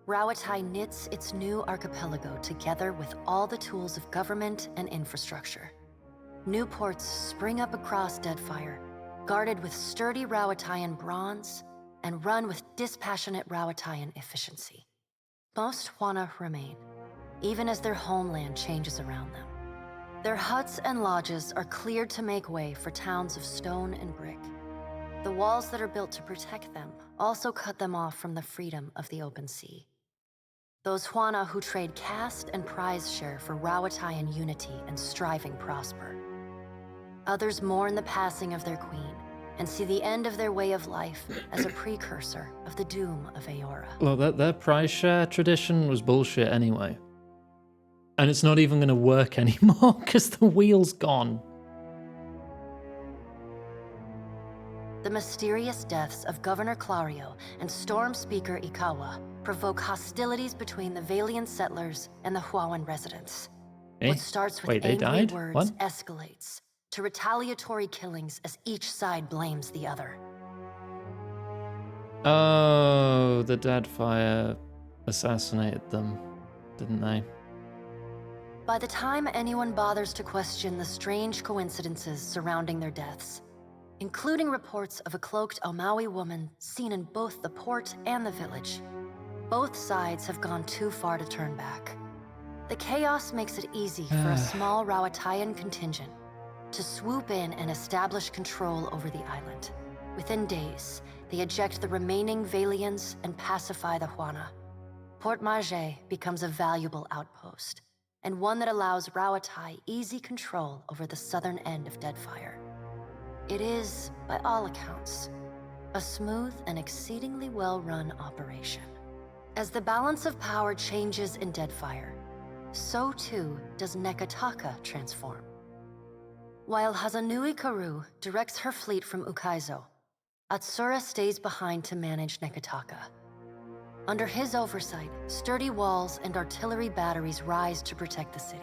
Rauatai knits its new archipelago together with all the tools of government and infrastructure. New ports spring up across Deadfire, guarded with sturdy Rauataian bronze and run with dispassionate Rauataian efficiency. Most Huana remain, even as their homeland changes around them. Their huts and lodges are cleared to make way for towns of stone and brick. The walls that are built to protect them also cut them off from the freedom of the open sea. Those Huana who trade caste and prize share for Rauataian unity and striving prosper. Others mourn the passing of their queen and see the end of their way of life as a precursor of the doom of Aora. Well, their prize share tradition was bullshit anyway. And it's not even going to work anymore because the wheel's gone. The mysterious deaths of Governor Clario and Storm Speaker Ikawa provoke hostilities between the Valian settlers and the Huawan residents. Eh? What starts with Wait, they angry died? words What? escalates, to retaliatory killings as each side blames the other. Oh, the Deadfire assassinated them, didn't they? By the time anyone bothers to question the strange coincidences surrounding their deaths, including reports of a cloaked Omawi woman seen in both the port and the village, both sides have gone too far to turn back. The chaos makes it easy for a small Rawatayan contingent to swoop in and establish control over the island. Within days, they eject the remaining Valians and pacify the Huana. Port Maje becomes a valuable outpost, and one that allows Rawatai easy control over the southern end of Deadfire. It is, by all accounts, a smooth and exceedingly well-run operation. As the balance of power changes in Deadfire, so too does Nekataka transform. While Hazanui Karu directs her fleet from Ukaizo, Atsura stays behind to manage Nekataka. Under his oversight, sturdy walls and artillery batteries rise to protect the city.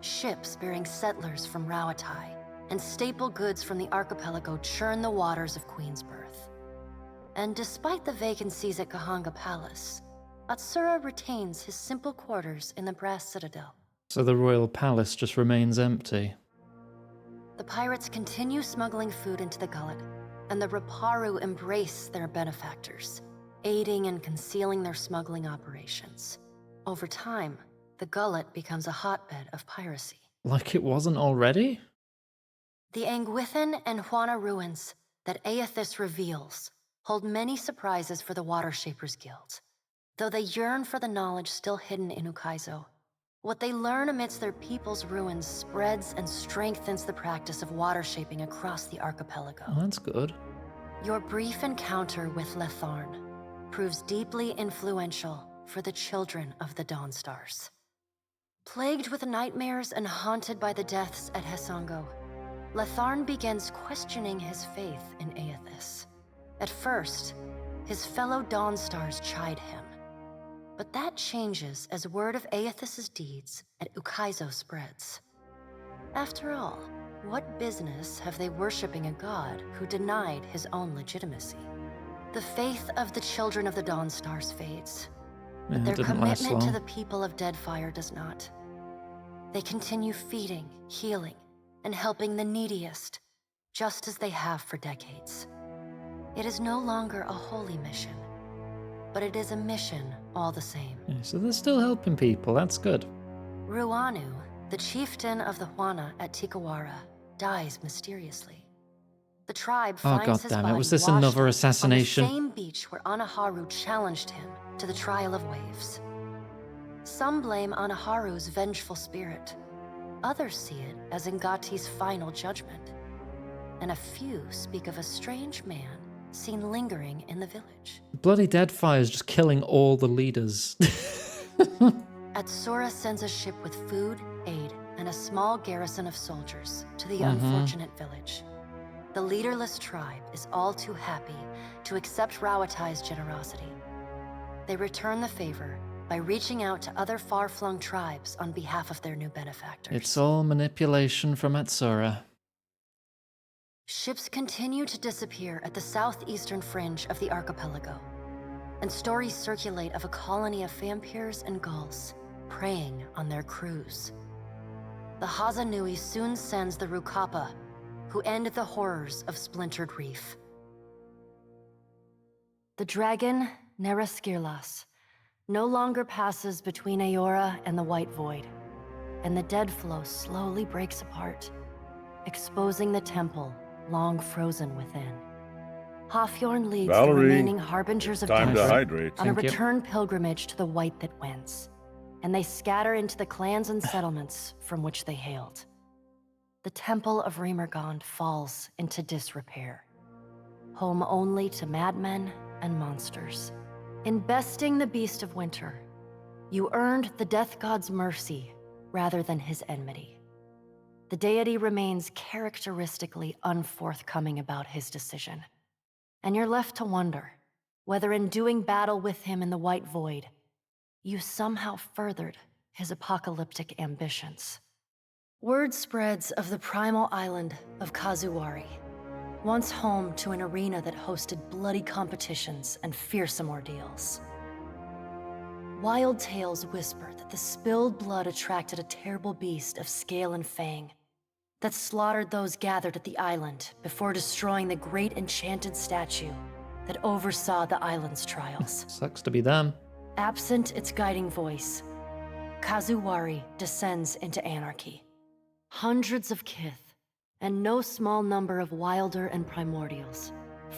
Ships bearing settlers from Rawatai and staple goods from the archipelago churn the waters of Queensbirth. And despite the vacancies at Kahanga Palace, Atsura retains his simple quarters in the Brass Citadel. So the royal palace just remains empty. The pirates continue smuggling food into the gullet, and the Raparu embrace their benefactors, aiding and concealing their smuggling operations. Over time, the gullet becomes a hotbed of piracy. Like it wasn't already? The Angwithan and Huana ruins that Aethys reveals hold many surprises for the Water Shapers Guild. Though they yearn for the knowledge still hidden in Ukaizo, what they learn amidst their people's ruins spreads and strengthens the practice of water shaping across the archipelago. Oh, that's good. Your brief encounter with Letharn proves deeply influential for the children of the Dawnstars. Plagued with nightmares and haunted by the deaths at Hesango, Letharn begins questioning his faith in Aethys. At first, his fellow Dawnstars chide him. But that changes as word of Aethys' deeds at Ukaizo spreads. After all, what business have they worshipping a god who denied his own legitimacy? The faith of the children of the Dawnstars fades, but their commitment to the people of Deadfire does not. They continue feeding, healing, and helping the neediest, just as they have for decades. It is no longer a holy mission, but it is a mission all the same. Yeah, so they're still helping people, that's good. Ruanu, the chieftain of the Huana at Tikawara, dies mysteriously. The tribe finds his body was this washed another up assassination? on the same beach where Anaharu challenged him to the trial of waves. Some blame Anaharu's vengeful spirit. Others see it as Ngati's final judgment. And a few speak of a strange man seen lingering in the village. Bloody Deadfire is just killing all the leaders. Atsura sends a ship with food, aid, and a small garrison of soldiers to the unfortunate village. The leaderless tribe is all too happy to accept Rawatai's generosity. They return the favor by reaching out to other far-flung tribes on behalf of their new benefactors. It's all manipulation from Atsura. Ships continue to disappear at the southeastern fringe of the archipelago, and stories circulate of a colony of vampires and gulls preying on their crews. The Hazanui soon sends the Rukapa, who end the horrors of Splintered Reef. The dragon, Neraskirlas, no longer passes between Aora and the White Void, and the dead flow slowly breaks apart, exposing the temple long frozen within. Hafjorn leads the remaining harbingers of time death to hydrate. on a return pilgrimage to the White that wins, and they scatter into the clans and settlements from which they hailed. The Temple of Remergond falls into disrepair, home only to madmen and monsters. In besting the Beast of Winter, you earned the Death God's mercy rather than his enmity. The deity remains characteristically unforthcoming about his decision, and you're left to wonder whether in doing battle with him in the White Void, you somehow furthered his apocalyptic ambitions. Word spreads of the primal island of Kazuwari, once home to an arena that hosted bloody competitions and fearsome ordeals. Wild tales whisper that the spilled blood attracted a terrible beast of scale and fang that slaughtered those gathered at the island before destroying the great enchanted statue that oversaw the island's trials. Sucks to be them. Absent its guiding voice, Kazuwari descends into anarchy. Hundreds of Kith, and no small number of Wilder and Primordials,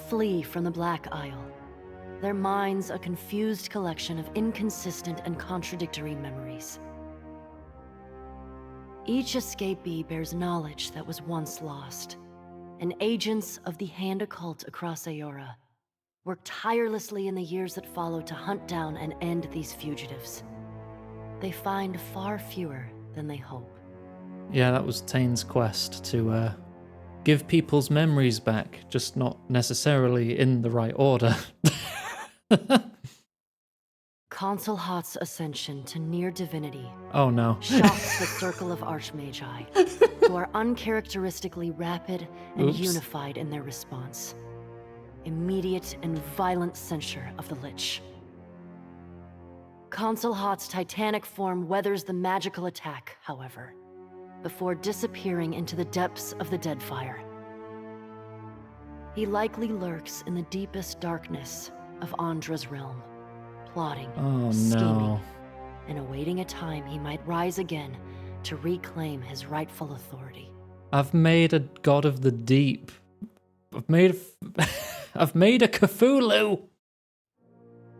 flee from the Black Isle, their minds a confused collection of inconsistent and contradictory memories. Each escapee bears knowledge that was once lost, and agents of the Hand Occult across Aora work tirelessly in the years that follow to hunt down and end these fugitives. They find far fewer than they hope. Yeah, that was Tane's quest to give people's memories back, just not necessarily in the right order. Consul Hot's ascension to near divinity Oh no. shocks the circle of Archmagi, who are uncharacteristically rapid and Oops. unified in their response. Immediate and violent censure of the Lich. Consul Hot's titanic form weathers the magical attack, however, before disappearing into the depths of the Deadfire. He likely lurks in the deepest darkness of Andra's realm, plotting, Oh scheming, no. and awaiting a time he might rise again to reclaim his rightful authority. I've made a god of the deep. I've made a Cthulhu.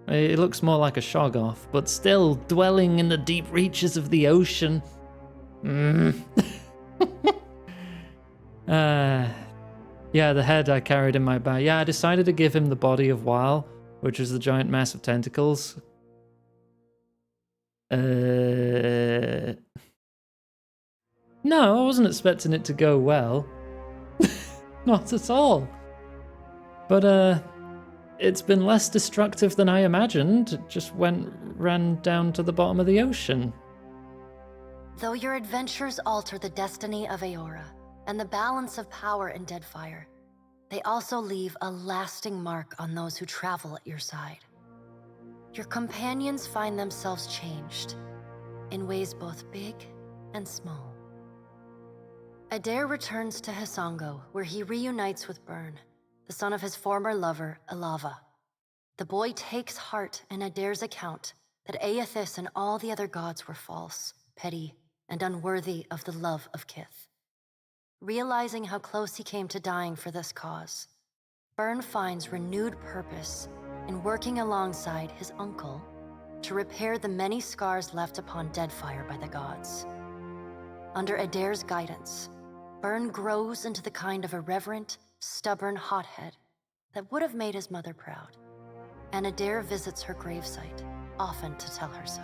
It looks more like a Shoggoth, but still dwelling in the deep reaches of the ocean. Yeah, the head I carried in my bag. Yeah, I decided to give him the body of Weil, which is the giant mass of tentacles. No, I wasn't expecting it to go well. Not at all. But, it's been less destructive than I imagined. It just ran down to the bottom of the ocean. Though your adventures alter the destiny of Aora and the balance of power in Deadfire, they also leave a lasting mark on those who travel at your side. Your companions find themselves changed in ways both big and small. Adair returns to Hisongo, where he reunites with Byrne, the son of his former lover, Alava. The boy takes heart in Adair's account that Aethys and all the other gods were false, petty, and unworthy of the love of Kith. Realizing how close he came to dying for this cause, Byrne finds renewed purpose in working alongside his uncle to repair the many scars left upon Deadfire by the gods. Under Adair's guidance, Byrne grows into the kind of irreverent, stubborn hothead that would have made his mother proud, and Adair visits her gravesite, often to tell her so.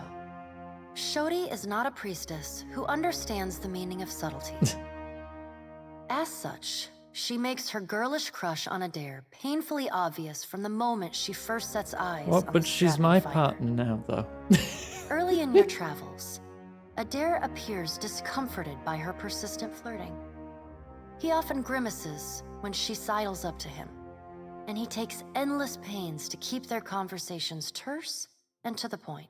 Shodi is not a priestess who understands the meaning of subtlety. As such, she makes her girlish crush on Adair painfully obvious from the moment she first sets eyes on What? But the she's strapping my fighter. partner now, though. Early in your travels, Adair appears discomforted by her persistent flirting. He often grimaces when she sidles up to him, and he takes endless pains to keep their conversations terse and to the point.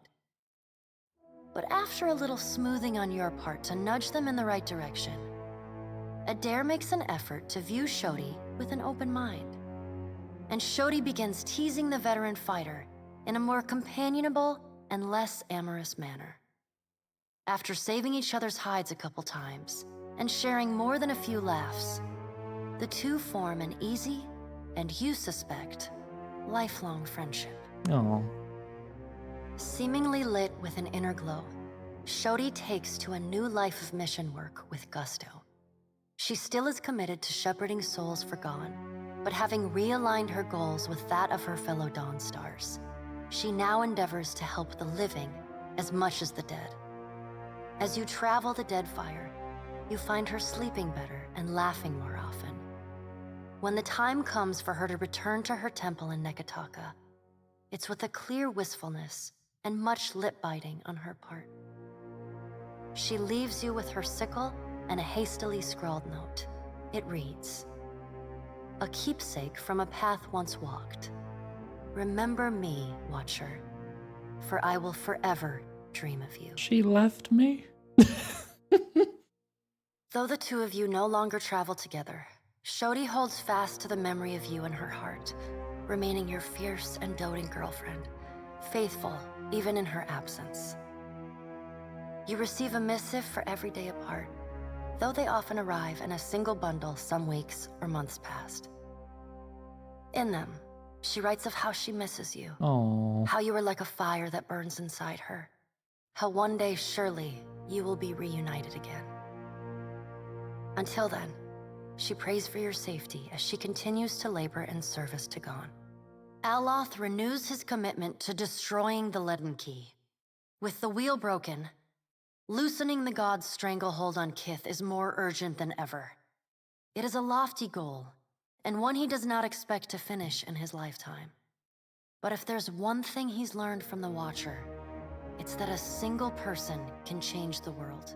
But after a little smoothing on your part to nudge them in the right direction, Adair makes an effort to view Shodi with an open mind. And Shodi begins teasing the veteran fighter in a more companionable and less amorous manner. After saving each other's hides a couple times and sharing more than a few laughs, the two form an easy, and you suspect, lifelong friendship. Oh. Seemingly lit with an inner glow, Shodi takes to a new life of mission work with gusto. She still is committed to shepherding souls forgone, but having realigned her goals with that of her fellow Dawn Stars, she now endeavors to help the living as much as the dead. As you travel the Deadfire, you find her sleeping better and laughing more often. When the time comes for her to return to her temple in Neketaka, it's with a clear wistfulness and much lip biting on her part. She leaves you with her sickle and a hastily scrawled note. It reads, "A keepsake from a path once walked. Remember me, Watcher, for I will forever dream of you." She left me? Though the two of you no longer travel together, Shodi holds fast to the memory of you in her heart, remaining your fierce and doting girlfriend, faithful even in her absence. You receive a missive for every day apart, though they often arrive in a single bundle some weeks or months past. In them, she writes of how she misses you, Oh. how you are like a fire that burns inside her, how one day surely you will be reunited again. Until then, she prays for your safety as she continues to labor in service to Gon. Aloth renews his commitment to destroying the Leaden Key. With the wheel broken, loosening the god's stranglehold on Kith is more urgent than ever. It is a lofty goal, and one he does not expect to finish in his lifetime. But if there's one thing he's learned from the Watcher, it's that a single person can change the world.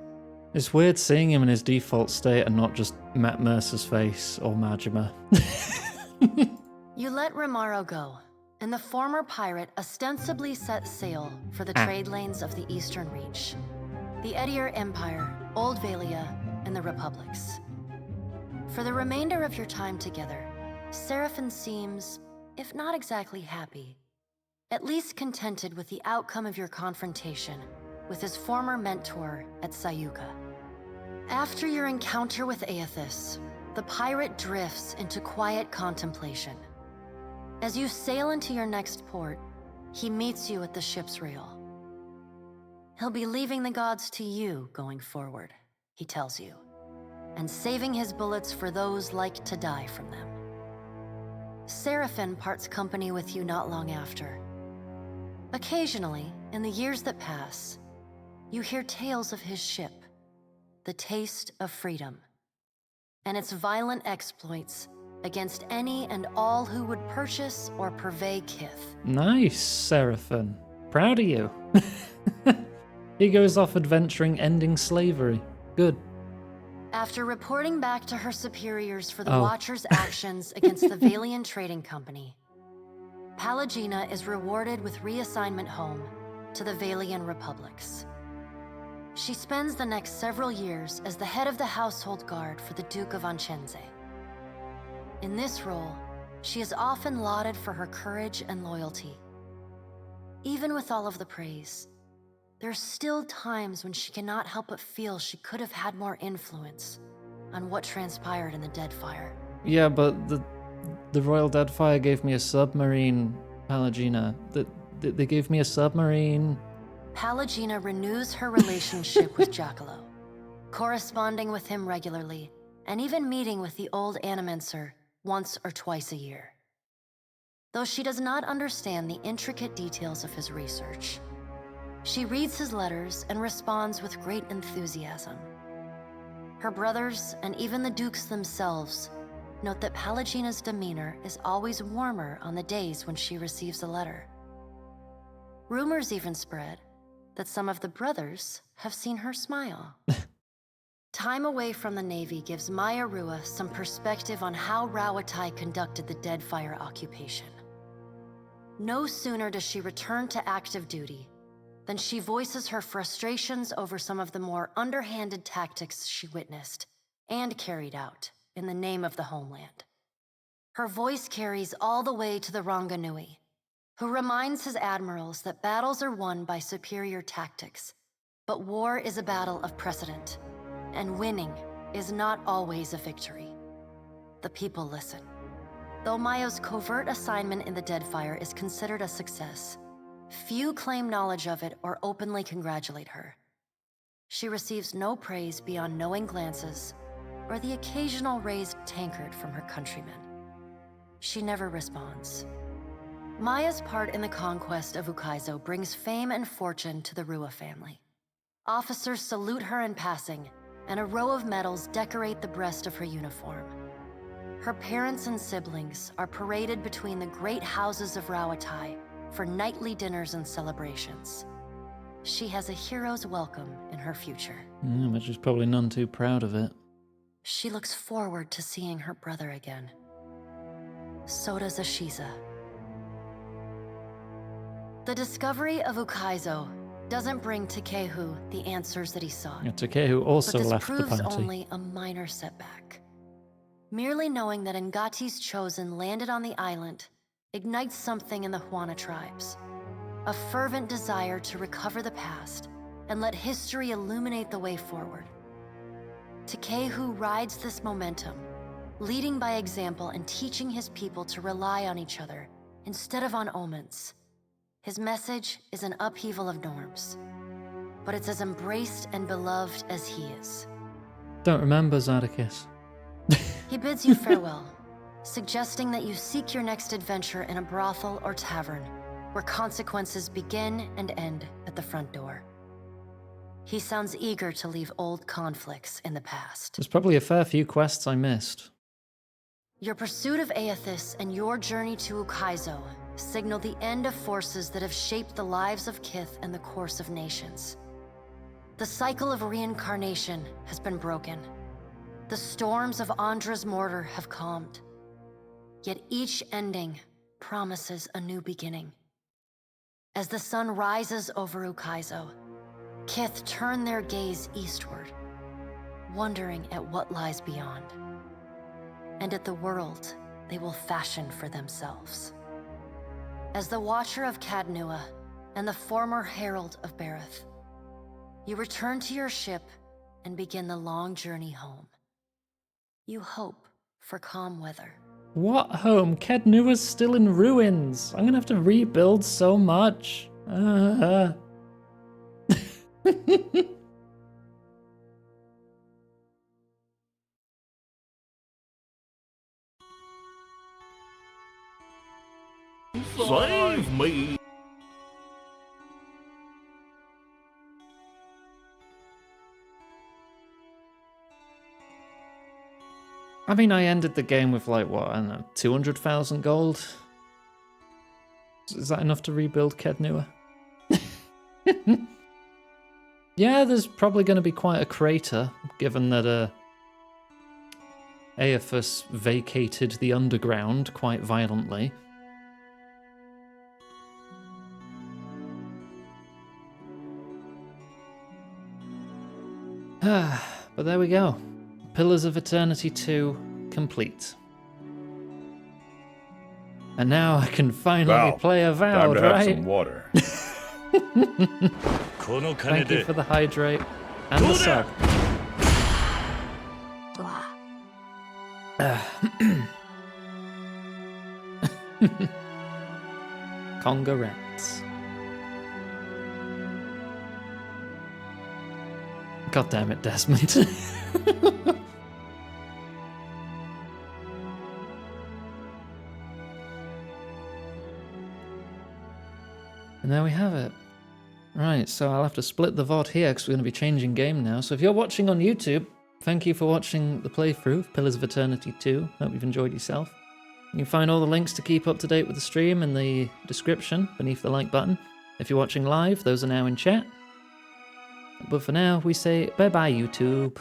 It's weird seeing him in his default state and not just Matt Mercer's face or Majima. You let Rimaro go, and the former pirate ostensibly set sail for the trade lanes of the Eastern Reach, the Edier Empire, Old Valia, and the Republics. For the remainder of your time together, Seraphon seems, if not exactly happy, at least contented with the outcome of your confrontation with his former mentor at Sayuka. After your encounter with Aethys, the pirate drifts into quiet contemplation. As you sail into your next port, he meets you at the ship's rail. He'll be leaving the gods to you going forward, he tells you, and saving his bullets for those like to die from them. Seraphon parts company with you not long after. Occasionally, in the years that pass, you hear tales of his ship, the Taste of Freedom, and its violent exploits against any and all who would purchase or purvey Kith. Nice, Seraphon. Proud of you. He goes off adventuring, ending slavery. Good. After reporting back to her superiors for the Watcher's actions against the Valian Trading Company, Pallegina is rewarded with reassignment home to the Valian Republics. She spends the next several years as the head of the household guard for the Duke of Ancense. In this role, she is often lauded for her courage and loyalty. Even with all of the praise, there are still times when she cannot help but feel she could have had more influence on what transpired in the Deadfire. Yeah, but the Royal Deadfire gave me a submarine, Pallegina. They gave me a submarine. Pallegina renews her relationship with Jackalo, corresponding with him regularly, and even meeting with the old Animancer once or twice a year. Though she does not understand the intricate details of his research, she reads his letters and responds with great enthusiasm. Her brothers, and even the dukes themselves, note that Pallegina's demeanor is always warmer on the days when she receives a letter. Rumors even spread that some of the brothers have seen her smile. Time away from the Navy gives Maya Rua some perspective on how Rauatai conducted the Deadfire occupation. No sooner does she return to active duty than she voices her frustrations over some of the more underhanded tactics she witnessed and carried out in the name of the homeland. Her voice carries all the way to the Ranganui, who reminds his admirals that battles are won by superior tactics, but war is a battle of precedent, and winning is not always a victory. The people listen. Though Maya's covert assignment in the Deadfire is considered a success, few claim knowledge of it or openly congratulate her. She receives no praise beyond knowing glances or the occasional raised tankard from her countrymen. She never responds. Maya's part in the conquest of Ukaizo brings fame and fortune to the Rua family. Officers salute her in passing, and a row of medals decorate the breast of her uniform. Her parents and siblings are paraded between the great houses of Rauatai for nightly dinners and celebrations. she has a hero's welcome in her future. But she's probably none too proud of it. She looks forward to seeing her brother again. So does Ashiza. The discovery of Ukaizo doesn't bring Takehu the answers that he sought. Yeah, Takehu also but left the this proves party. only a minor setback. Merely knowing that Ngati's chosen landed on the island ignites something in the Huana tribes. A fervent desire to recover the past and let history illuminate the way forward. Takehu rides this momentum, leading by example and teaching his people to rely on each other instead of on omens. His message is an upheaval of norms, but it's as embraced and beloved as he is. Don't remember, Zadakis. He bids you farewell, suggesting that you seek your next adventure in a brothel or tavern, where consequences begin and end at the front door. He sounds eager to leave old conflicts in the past. There's probably a fair few quests I missed. Your pursuit of Aethys and your journey to Ukaizo signal the end of forces that have shaped the lives of Kith and the course of nations. The cycle of reincarnation has been broken. The storms of Andra's mortar have calmed. Yet each ending promises a new beginning. As the sun rises over Ukaizo, Kith turn their gaze eastward, wondering at what lies beyond, and at the world they will fashion for themselves. As the Watcher of Cadnua and the former Herald of Bareth, you return to your ship and begin the long journey home. You hope for calm weather. What home? Cadnua's still in ruins. I'm gonna have to rebuild so much. Save me! I mean, I ended the game with like, what, I don't know, 200,000 gold? Is that enough to rebuild Kednua? Yeah, there's probably going to be quite a crater, given that Aethys vacated the underground quite violently. But there we go. Pillars of Eternity 2 complete. And now I can finally play Avowed, time to have right? some water. Thank you for the hydrate and the sub. Congrats. God damn it, Desmond. And there we have it. Right, so I'll have to split the VOD here because we're going to be changing game now. So if you're watching on YouTube, thank you for watching the playthrough of Pillars of Eternity 2. Hope you've enjoyed yourself. You can find all the links to keep up to date with the stream in the description beneath the like button. If you're watching live, those are now in chat. But for now, we say bye-bye, YouTube.